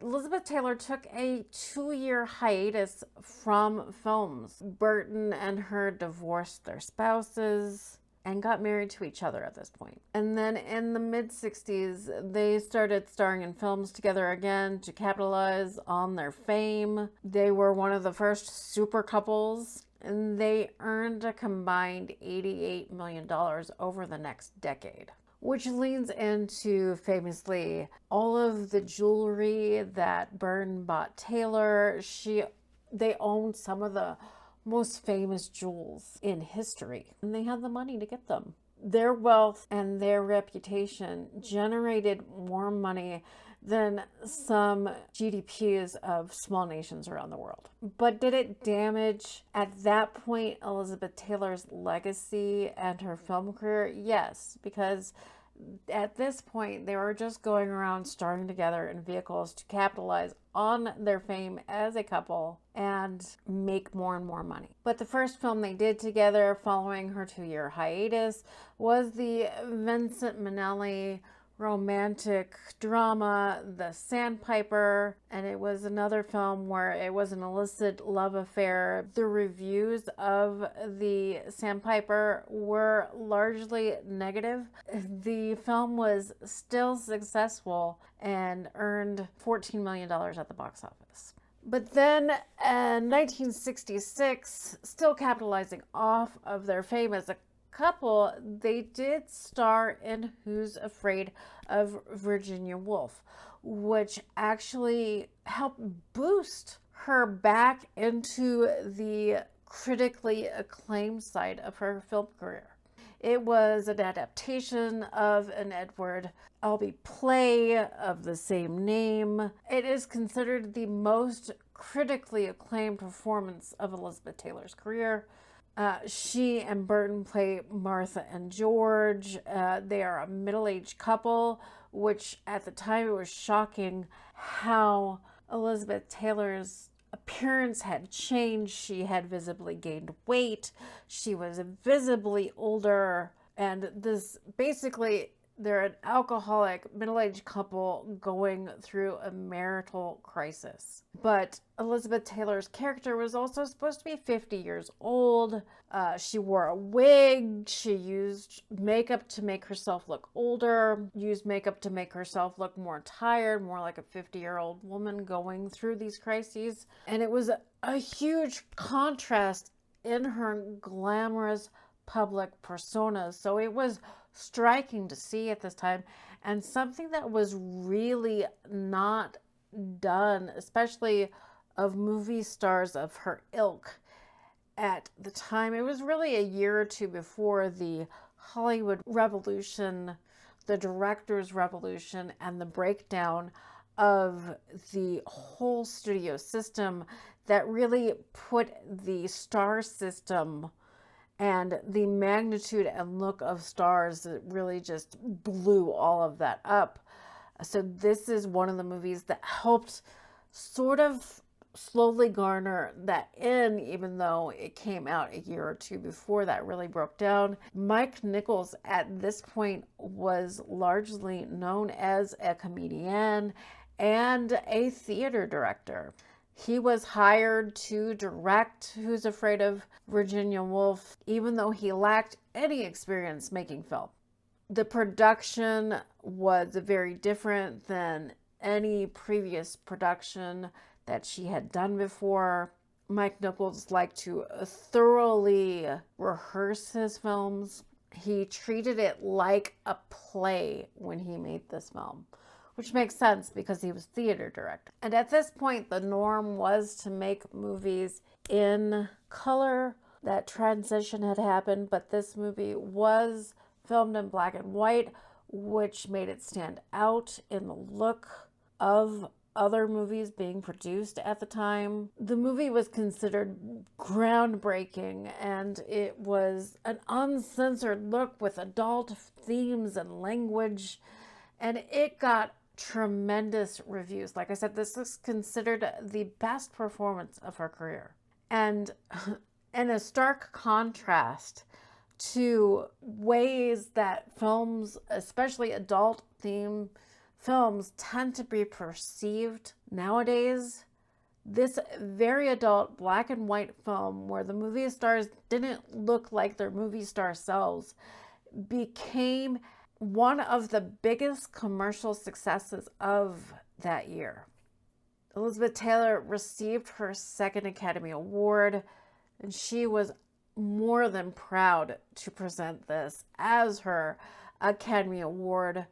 Elizabeth Taylor took a 2-year hiatus from films. Burton and her divorced their spouses and got married to each other at this point. And then in the mid-60s, they started starring in films together again to capitalize on their fame. They were one of the first super couples, and they earned a combined $88 million over the next decade. which leans into famously all of the jewelry that Burton bought Taylor. They owned some of the most famous jewels in history, and they had the money to get them. Their wealth and their reputation generated more money than some GDPs of small nations around the world. But did it damage, at that point, Elizabeth Taylor's legacy and her film career? Yes, because at this point, they were just going around starring together in vehicles to capitalize on their fame as a couple and make more and more money. But the first film they did together following her 2-year hiatus was the Vincent Minnelli romantic drama, The Sandpiper, and it was another film where it was an illicit love affair. The reviews of The Sandpiper were largely negative. The film was still successful and earned $14 million at the box office. But then in 1966, still capitalizing off of their fame as a couple, they did star in Who's Afraid of Virginia Woolf, which actually helped boost her back into the critically acclaimed side of her film career. It was an adaptation of an Edward Albee play of the same name. It is considered the most critically acclaimed performance of Elizabeth Taylor's career. She and Burton play Martha and George. They are a middle-aged couple, which at the time it was shocking how Elizabeth Taylor's appearance had changed. She had visibly gained weight. She was visibly older. And this basically, they're an alcoholic middle-aged couple going through a marital crisis. But Elizabeth Taylor's character was also supposed to be 50 years old. She wore a wig. She used makeup to make herself look older, used makeup to make herself look more tired, more like a 50-year-old woman going through these crises. And it was a huge contrast in her glamorous public persona. So it was striking to see at this time, and something that was really not done, especially of movie stars of her ilk at the time. It was really a year or two before the Hollywood revolution, the director's revolution, and the breakdown of the whole studio system that really put the star system and the magnitude and look of stars that really just blew all of that up. So this is one of the movies that helped sort of slowly garner that in, even though it came out a year or two before that really broke down. Mike Nichols at this point was largely known as a comedian and a theater director. He was hired to direct Who's Afraid of Virginia Woolf, even though he lacked any experience making film. The production was very different than any previous production that she had done before. Mike Nichols liked to thoroughly rehearse his films. He treated it like a play when he made this film, which makes sense because he was theater director. And at this point, the norm was to make movies in color. That transition had happened, but this movie was filmed in black and white, which made it stand out in the look of other movies being produced at the time. The movie was considered groundbreaking, and it was an uncensored look with adult themes and language, and it got tremendous reviews. Like I said, this is considered the best performance of her career. And in a stark contrast to ways that films, especially adult theme films, tend to be perceived nowadays, this very adult black and white film where the movie stars didn't look like their movie star selves became one of the biggest commercial successes of that year. Elizabeth Taylor received her second Academy Award, and she was more than proud to present this as her Academy Award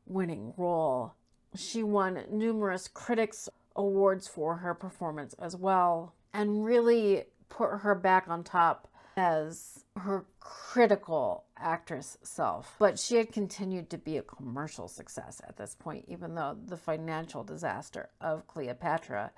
winning role. She won numerous critics awards for her performance as well, and really put her back on top as her critical actress self. But she had continued to be a commercial success at this point, even though the financial disaster of Cleopatra,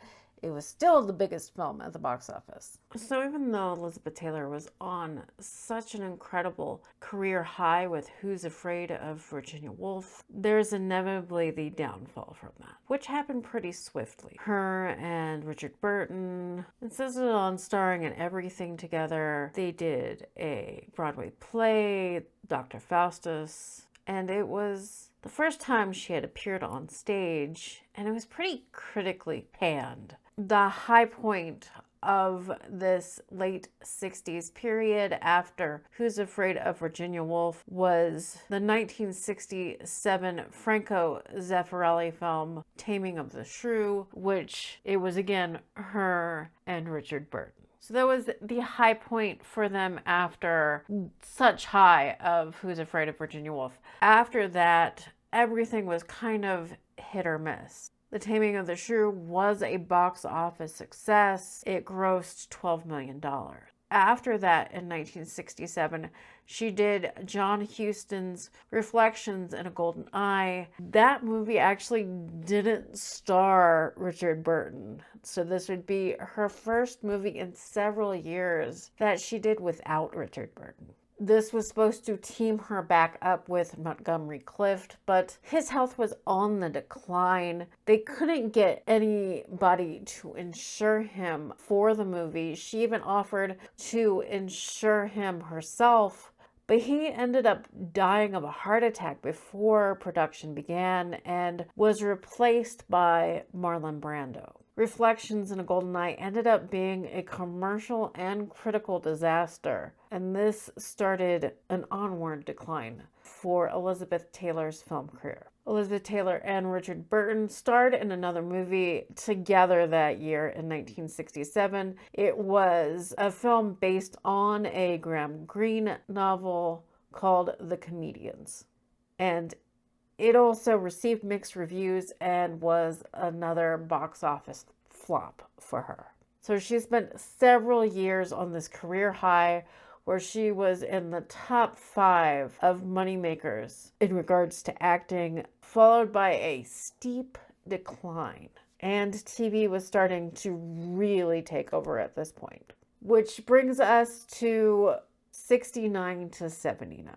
it was still the biggest film at the box office. So even though Elizabeth Taylor was on such an incredible career high with Who's Afraid of Virginia Woolf, there's inevitably the downfall from that, which happened pretty swiftly. Her and Richard Burton insisted on starring in everything together. They did a Broadway play, Dr. Faustus, and it was the first time she had appeared on stage, and it was pretty critically panned. The high point of this late 60s period after Who's Afraid of Virginia Woolf was the 1967 Franco Zeffirelli film Taming of the Shrew, which it was again her and Richard Burton. So that was the high point for them after such high of Who's Afraid of Virginia Woolf. After that, everything was kind of hit or miss. The Taming of the Shrew was a box office success. It grossed $12 million. After that, in 1967, she did John Huston's Reflections in a Golden Eye. That movie actually didn't star Richard Burton. So this would be her first movie in several years that she did without Richard Burton. This was supposed to team her back up with Montgomery Clift, but his health was on the decline. They couldn't get anybody to insure him for the movie. She even offered to insure him herself, but he ended up dying of a heart attack before production began and was replaced by Marlon Brando. Reflections in a Golden Eye ended up being a commercial and critical disaster, and this started an onward decline for Elizabeth Taylor's film career. Elizabeth Taylor and Richard Burton starred in another movie together that year in 1967. It was a film based on a Graham Greene novel called The Comedians, and it also received mixed reviews and was another box office flop for her. So she spent several years on this career high where she was in the top 5 of moneymakers in regards to acting, followed by a steep decline. And TV was starting to really take over at this point, which brings us to 69 to 79.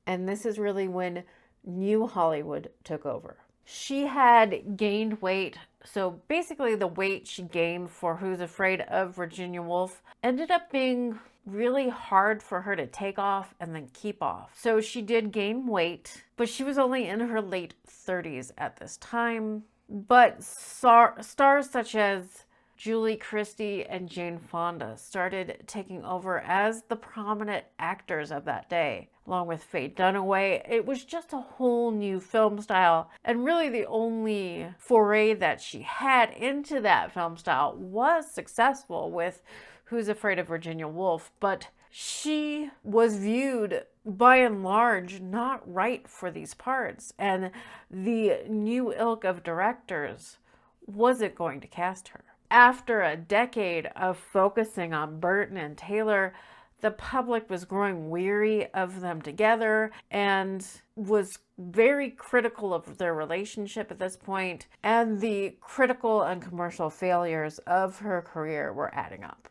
And this is really when New Hollywood took over. She had gained weight, so basically the weight she gained for Who's Afraid of Virginia Woolf ended up being really hard for her to take off and then keep off. So she did gain weight, but she was only in her late 30s at this time. But stars such as Julie Christie and Jane Fonda started taking over as the prominent actors of that day, along with Faye Dunaway. It was just a whole new film style, and really the only foray that she had into that film style was successful with Who's Afraid of Virginia Woolf, but she was viewed by and large not right for these parts, and the new ilk of directors wasn't going to cast her. After a decade of focusing on Burton and Taylor, the public was growing weary of them together and was very critical of their relationship at this point, and the critical and commercial failures of her career were adding up.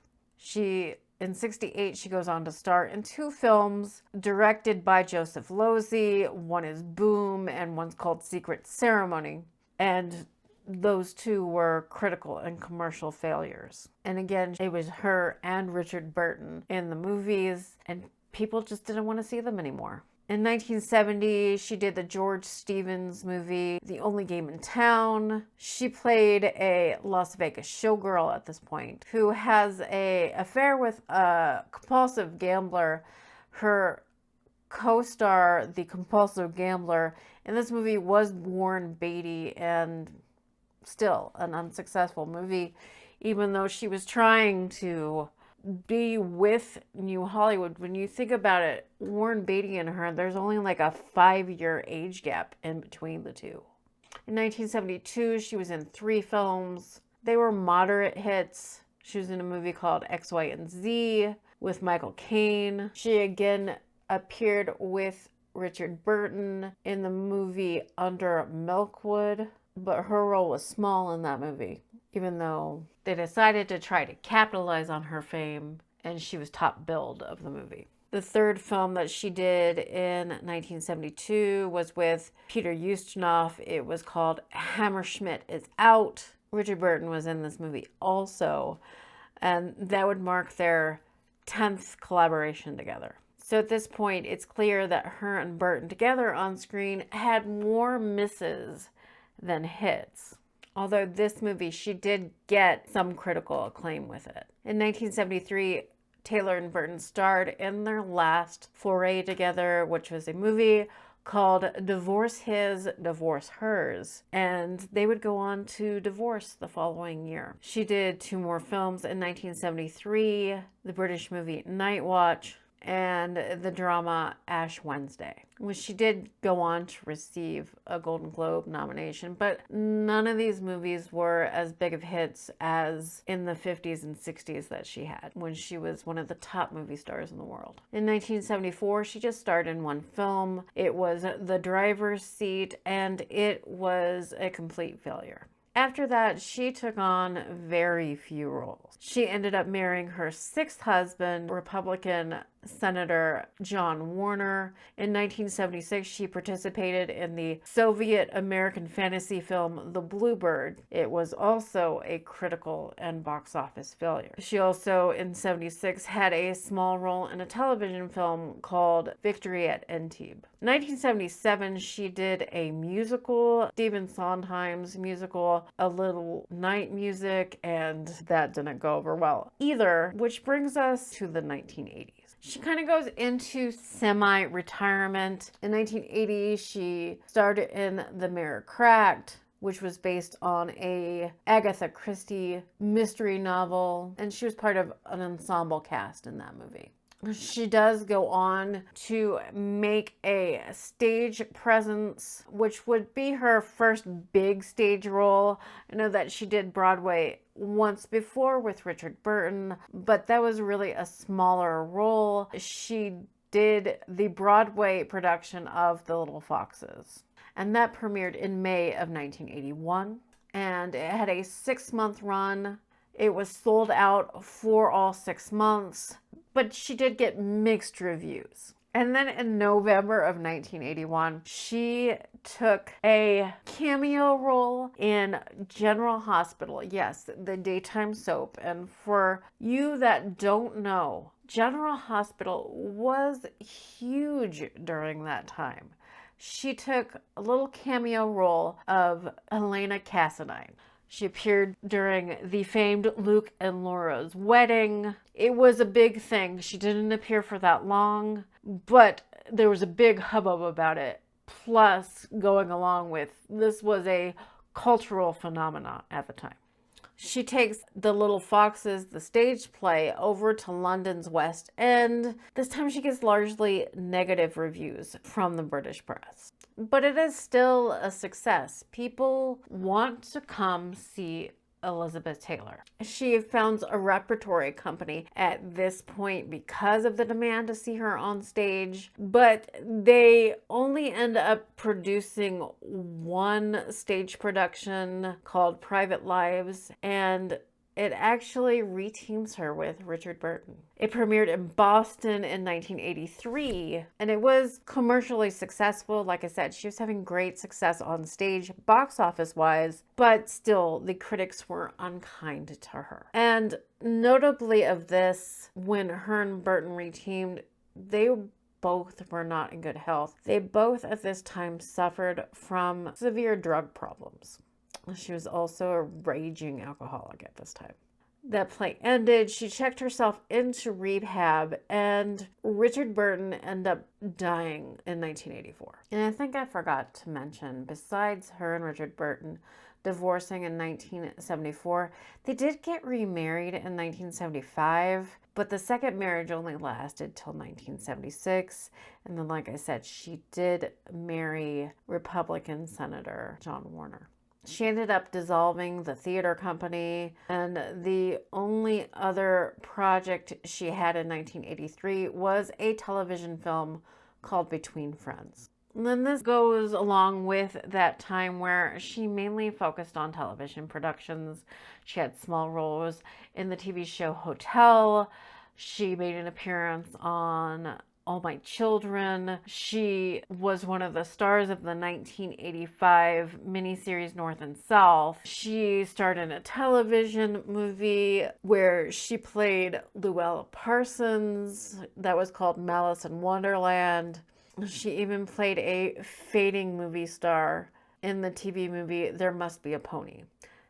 In 68, she goes on to star in 2 films directed by Joseph Losey. One is Boom and one's called Secret Ceremony. And those 2 were critical and commercial failures. And again, it was her and Richard Burton in the movies, and people just didn't want to see them anymore. In 1970, she did the George Stevens movie, The Only Game in Town. She played a Las Vegas showgirl at this point who has an affair with a compulsive gambler. Her co-star, the compulsive gambler, in this movie was Warren Beatty, and still an unsuccessful movie, even though she was trying to be with New Hollywood. When you think about it, Warren Beatty and her, there's only like a 5-year age gap in between the two. In 1972, she was in 3 films. They were moderate hits. She was in a movie called X, Y, and Z with Michael Caine. She again appeared with Richard Burton in the movie Under Milkwood, but her role was small in that movie, even though they decided to try to capitalize on her fame, and she was top billed of the movie. The 3rd film that she did in 1972 was with Peter Ustinov. It was called Hammerschmidt is Out. Richard Burton was in this movie also, and that would mark their 10th collaboration together. So at this point, it's clear that her and Burton together on screen had more misses than hits. Although this movie, she did get some critical acclaim with it. In 1973, Taylor and Burton starred in their last foray together, which was a movie called Divorce His, Divorce Hers, and they would go on to divorce the following year. She did 2 more films in 1973, the British movie Night Watch, and the drama Ash Wednesday, which she did go on to receive a Golden Globe nomination, but none of these movies were as big of hits as in the 50s and 60s that she had when she was one of the top movie stars in the world. In 1974, she just starred in 1 film. It was The Driver's Seat, and it was a complete failure. After that, she took on very few roles. She ended up marrying her 6th husband, Republican Senator John Warner. In 1976, she participated in the Soviet-American fantasy film The Bluebird. It was also a critical and box office failure. She also, in 76, had a small role in a television film called Victory at Antibes. In 1977, she did a musical, Stephen Sondheim's musical, A Little Night Music, and that didn't go over well either, which brings us to the 1980s. She kind of goes into semi-retirement. In 1980, she started in The Mirror Cracked, which was based on a Agatha Christie mystery novel, and she was part of an ensemble cast in that movie. She does go on to make a stage presence, which would be her first big stage role. I know that she did Broadway once before with Richard Burton, but that was really a smaller role. She did the Broadway production of The Little Foxes, and that premiered in May of 1981, and it had a 6-month run. It was sold out for all 6 months, but she did get mixed reviews. And then in November of 1981, she took a cameo role in General Hospital. Yes, the daytime soap. And for you that don't know, General Hospital was huge during that time. She took a little cameo role of Helena Cassadine. She appeared during the famed Luke and Laura's wedding. It was a big thing. She didn't appear for that long, but there was a big hubbub about it. Plus, going along with, this was a cultural phenomenon at the time. She takes The Little Foxes, the stage play, over to London's West End. This time she gets largely negative reviews from the British press. But it is still a success. People want to come see Elizabeth Taylor. She founds a repertory company at this point because of the demand to see her on stage, but they only end up producing 1 stage production called Private Lives, and it actually reteams her with Richard Burton. It premiered in Boston in 1983, and it was commercially successful. Like I said, she was having great success on stage, box office wise, but still the critics were unkind to her. And notably of this, when her and Burton reteamed, they both were not in good health. They both at this time suffered from severe drug problems. She was also a raging alcoholic at this time. that play ended, she checked herself into rehab, and Richard Burton ended up dying in 1984. And I think I forgot to mention, besides her and Richard Burton divorcing in 1974, they did get remarried in 1975, but the second marriage only lasted till 1976. And then, like I said, she did marry Republican Senator John Warner. She ended up dissolving the theater company, and the only other project she had in 1983 was a television film called Between Friends. And then this goes along with that time where she mainly focused on television productions. She had small roles in the TV show Hotel. She made an appearance on All My Children. She was one of the stars of the 1985 miniseries North and South. She starred in a television movie where she played Llewellyn Parsons that was called Malice in Wonderland. She even played a fading movie star in the TV movie There Must Be a Pony,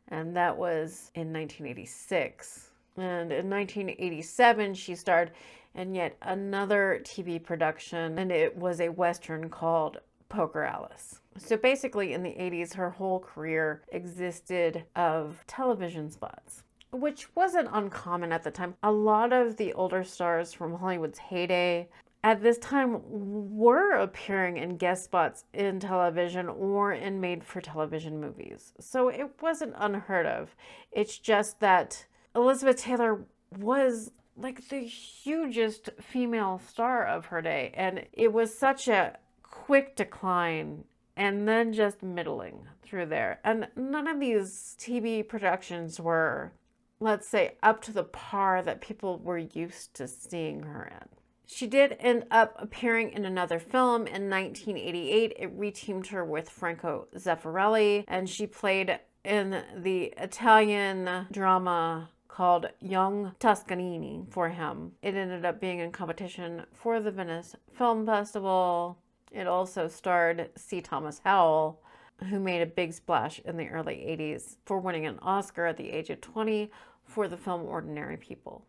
and that was in 1986. And in 1987, she starred in yet another TV production, and it was a Western called Poker Alice. So basically, in the 80s, her whole career existed of television spots, which wasn't uncommon at the time. A lot of the older stars from Hollywood's heyday at this time were appearing in guest spots in television or in made-for-television movies. So it wasn't unheard of. It's just that Elizabeth Taylor was like the hugest female star of her day, and it was such a quick decline and then just middling through there. And none of these TV productions were, let's say, up to the par that people were used to seeing her in. She did end up appearing in another film in 1988. It reteamed her with Franco Zeffirelli, and she played in the Italian drama called Young Toscanini for him. It ended up being in competition for the Venice Film Festival. It also starred C. Thomas Howell, who made a big splash in the early 80s for winning an Oscar at the age of 20 for the film Ordinary People.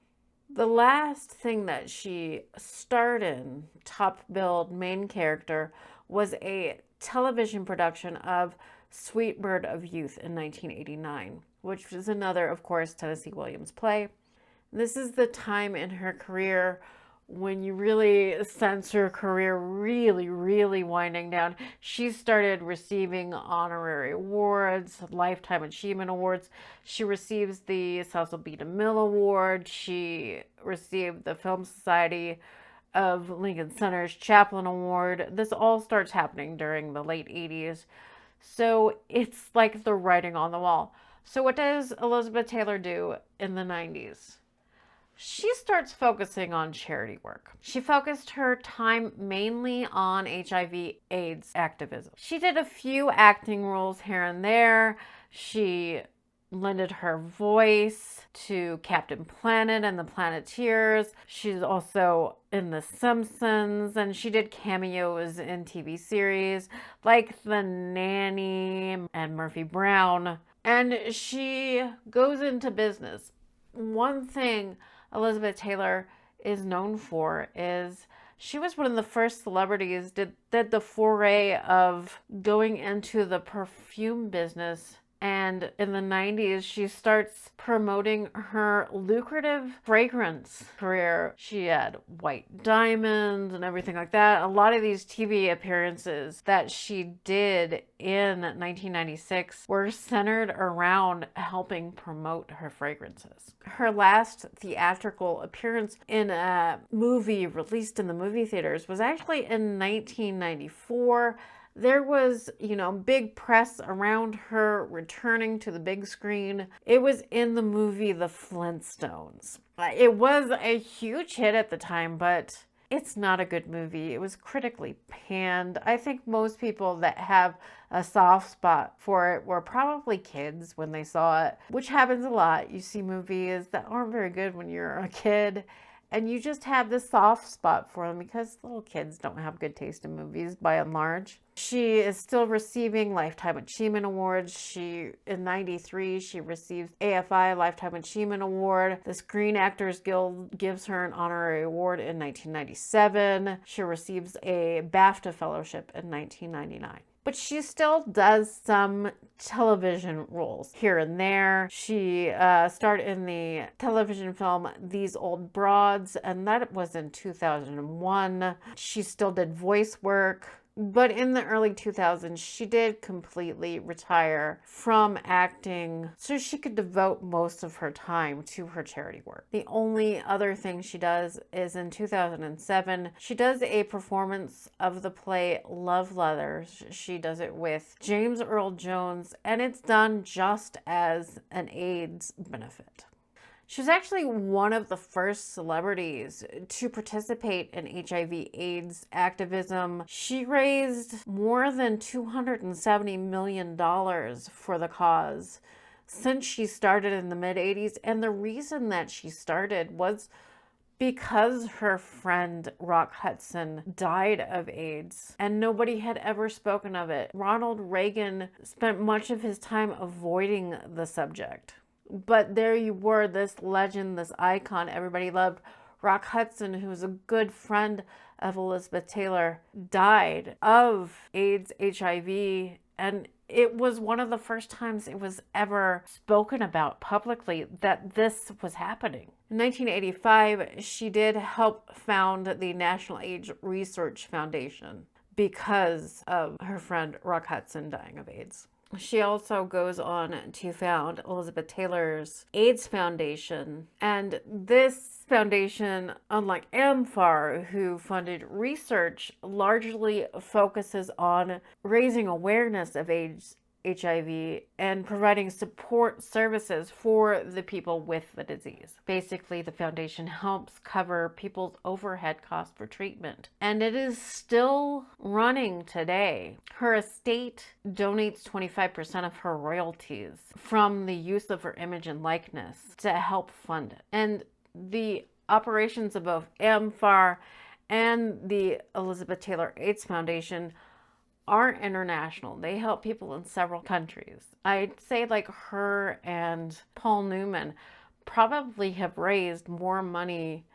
The last thing that she starred in, top billed main character, was a television production of Sweet Bird of Youth in 1989, which was another, of course, Tennessee Williams play. This is the time in her career when you really sense her career really winding down. She started receiving honorary awards, Lifetime Achievement Awards. She receives the Cecil B. DeMille Award. She received the Film Society of Lincoln Center's Chaplin Award. This all starts happening during the late 80s. So it's like the writing on the wall. So what does Elizabeth Taylor do in the 90s? She starts focusing on charity work. She focused her time mainly on HIV/AIDS activism. She did a few acting roles here and there. She lended her voice to Captain Planet and the Planeteers. She's also in The Simpsons, and she did cameos in TV series like The Nanny and Murphy Brown. And she goes into business. One thing Elizabeth Taylor is known for is she was one of the first celebrities that did the foray of going into the perfume business. And in the 90s, she starts promoting her lucrative fragrance career. She had White Diamonds and everything like that. A lot of these TV appearances that she did in 1996 were centered around helping promote her fragrances. Her last theatrical appearance in a movie released in the movie theaters was actually in 1994. There was, big press around her returning to the big screen. It was in the movie The Flintstones. It was a huge hit at the time, but it's not a good movie. It was critically panned. I think most people that have a soft spot for it were probably kids when they saw it, which happens a lot. You see movies that aren't very good when you're a kid, and you just have this soft spot for them because little kids don't have good taste in movies by and large. She is still receiving Lifetime Achievement Awards. In 93, she receives AFI Lifetime Achievement Award. The Screen Actors Guild gives her an honorary award in 1997. She receives a BAFTA Fellowship in 1999. But she still does some television roles here and there. She starred in the television film These Old Broads, and that was in 2001. She still did voice work. But in the early 2000s, she did completely retire from acting so she could devote most of her time to her charity work. The only other thing she does is in 2007, she does a performance of the play Love Letters. She does it with James Earl Jones, and it's done just as an AIDS benefit. She was actually one of the first celebrities to participate in HIV/AIDS activism. She raised more than $270 million for the cause since she started in the mid-'80s. And the reason that she started was because her friend Rock Hudson died of AIDS and nobody had ever spoken of it. Ronald Reagan spent much of his time avoiding the subject. But there you were, this legend, this icon everybody loved. Rock Hudson, who was a good friend of Elizabeth Taylor, died of AIDS, HIV, and it was one of the first times it was ever spoken about publicly that this was happening. In 1985, she did help found the National AIDS Research Foundation because of her friend Rock Hudson dying of AIDS. She also goes on to found Elizabeth Taylor's AIDS Foundation. And this foundation, unlike AMFAR, who funded research, largely focuses on raising awareness of AIDS, HIV, and providing support services for the people with the disease. Basically, the foundation helps cover people's overhead costs for treatment, and it is still running today. Her estate donates 25% of her royalties from the use of her image and likeness to help fund it. And the operations of both AMFAR and the Elizabeth Taylor AIDS Foundation are international. They help people in several countries. I'd say like her and Paul Newman probably have raised more money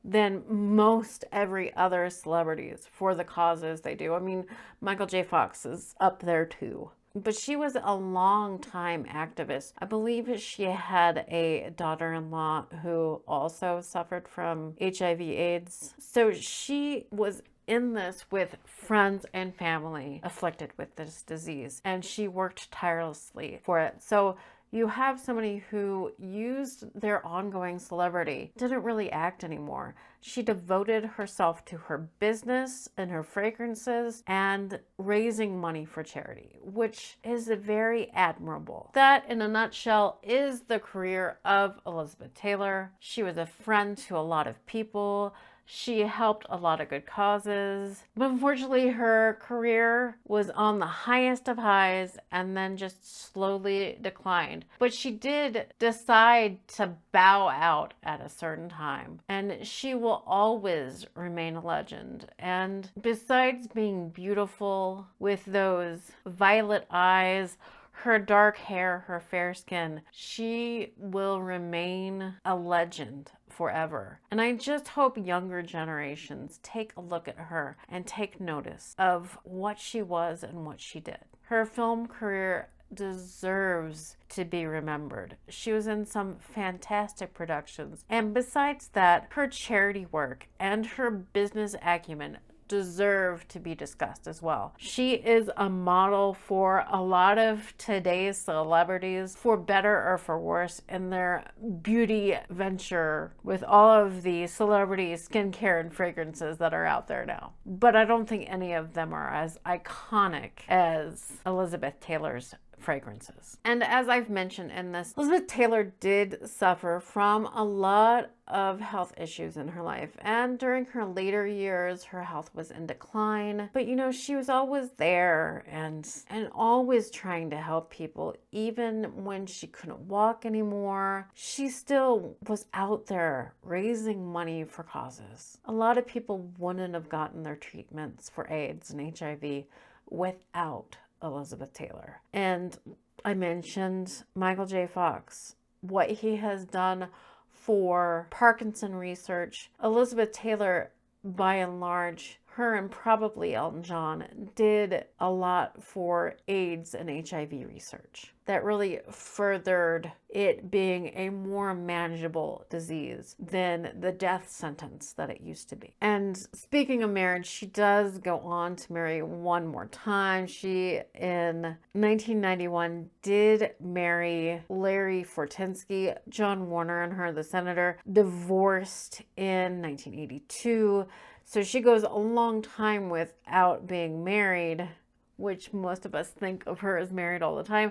than most every other celebrities for the causes they do. I mean, Michael J. Fox is up there too. But she was a long-time activist. I believe she had a daughter-in-law who also suffered from HIV/AIDS. So she was in this with friends and family afflicted with this disease, and she worked tirelessly for it. So you have somebody who used their ongoing celebrity, didn't really act anymore. She devoted herself to her business and her fragrances and raising money for charity, which is very admirable. That, in a nutshell, is the career of Elizabeth Taylor. She was a friend to a lot of people. She helped a lot of good causes, but unfortunately her career was on the highest of highs and then just slowly declined. But she did decide to bow out at a certain time, and she will always remain a legend. And besides being beautiful with those violet eyes, her dark hair, her fair skin, she will remain a legend forever. And I just hope younger generations take a look at her and take notice of what she was and what she did. Her film career deserves to be remembered. She was in some fantastic productions. And besides that, her charity work and her business acumen deserve to be discussed as well. She is a model for a lot of today's celebrities, for better or for worse, in their beauty venture with all of the celebrity skincare and fragrances that are out there now. But I don't think any of them are as iconic as Elizabeth Taylor's fragrances. And as I've mentioned in this, Elizabeth Taylor did suffer from a lot of health issues in her life, and during her later years her health was in decline, but you know, she was always there and always trying to help people. Even when she couldn't walk anymore, she still was out there raising money for causes. A lot of people wouldn't have gotten their treatments for AIDS and HIV without Elizabeth Taylor. And I mentioned Michael J. Fox, what he has done for Parkinson research. Elizabeth Taylor, by and large, her and probably Elton John, did a lot for AIDS and HIV research. That really furthered it being a more manageable disease than the death sentence that it used to be. And speaking of marriage, she does go on to marry one more time. She, in 1991, did marry Larry Fortensky. John Warner and her, the senator, divorced in 1982. So she goes a long time without being married, which most of us think of her as married all the time.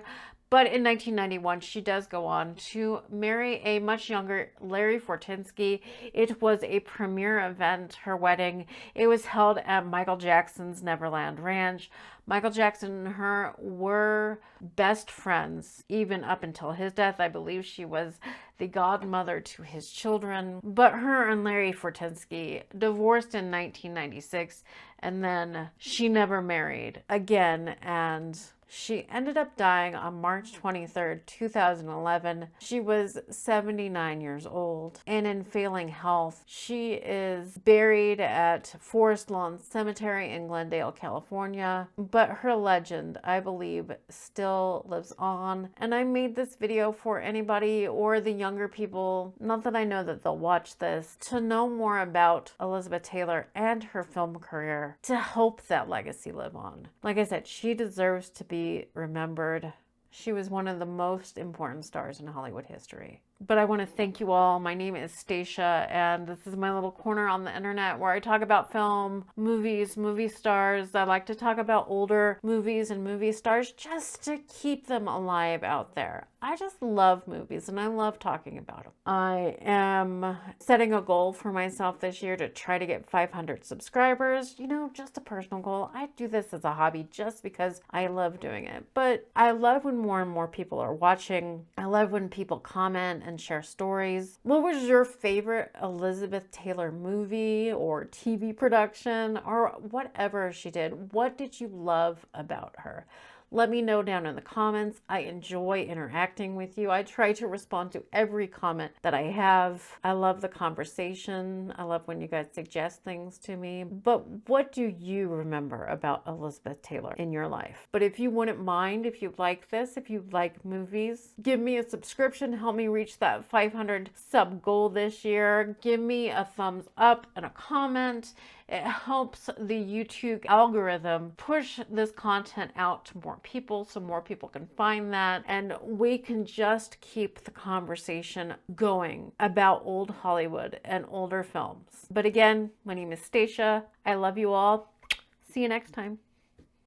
But in 1991, she does go on to marry a much younger Larry Fortensky. It was a premier event, her wedding. It was held at Michael Jackson's Neverland Ranch. Michael Jackson and her were best friends, even up until his death. I believe she was the godmother to his children. But her and Larry Fortensky divorced in 1996, and then she never married again, and she ended up dying on March 23rd, 2011. She was 79 years old and in failing health. She is buried at Forest Lawn Cemetery in Glendale, California. But her legend, I believe, still lives on. And I made this video for anybody or the younger people, not that I know that they'll watch this, to know more about Elizabeth Taylor and her film career, to help that legacy live on. Like I said, she deserves to be remembered. She was one of the most important stars in Hollywood history. But I want to thank you all. My name is Stacia, and this is my little corner on the internet where I talk about film, movies, movie stars. I like to talk about older movies and movie stars just to keep them alive out there. I just love movies and I love talking about them. I am setting a goal for myself this year to try to get 500 subscribers. You know, just a personal goal. I do this as a hobby just because I love doing it. But I love when more and more people are watching. I love when people comment and share stories. What was your favorite Elizabeth Taylor movie or TV production or whatever she did? What did you love about her? Let me know down in the comments. I enjoy interacting with you. I try to respond to every comment that I have. I love the conversation. I love when you guys suggest things to me. But what do you remember about Elizabeth Taylor in your life? But if you wouldn't mind, if you like this, if you like movies, give me a subscription. Help me reach that 500 sub goal this year. Give me a thumbs up and a comment. It helps the YouTube algorithm push this content out to more people so more people can find that, and we can just keep the conversation going about old Hollywood and older films. But again, my name is Stacia. I love you all. See you next time.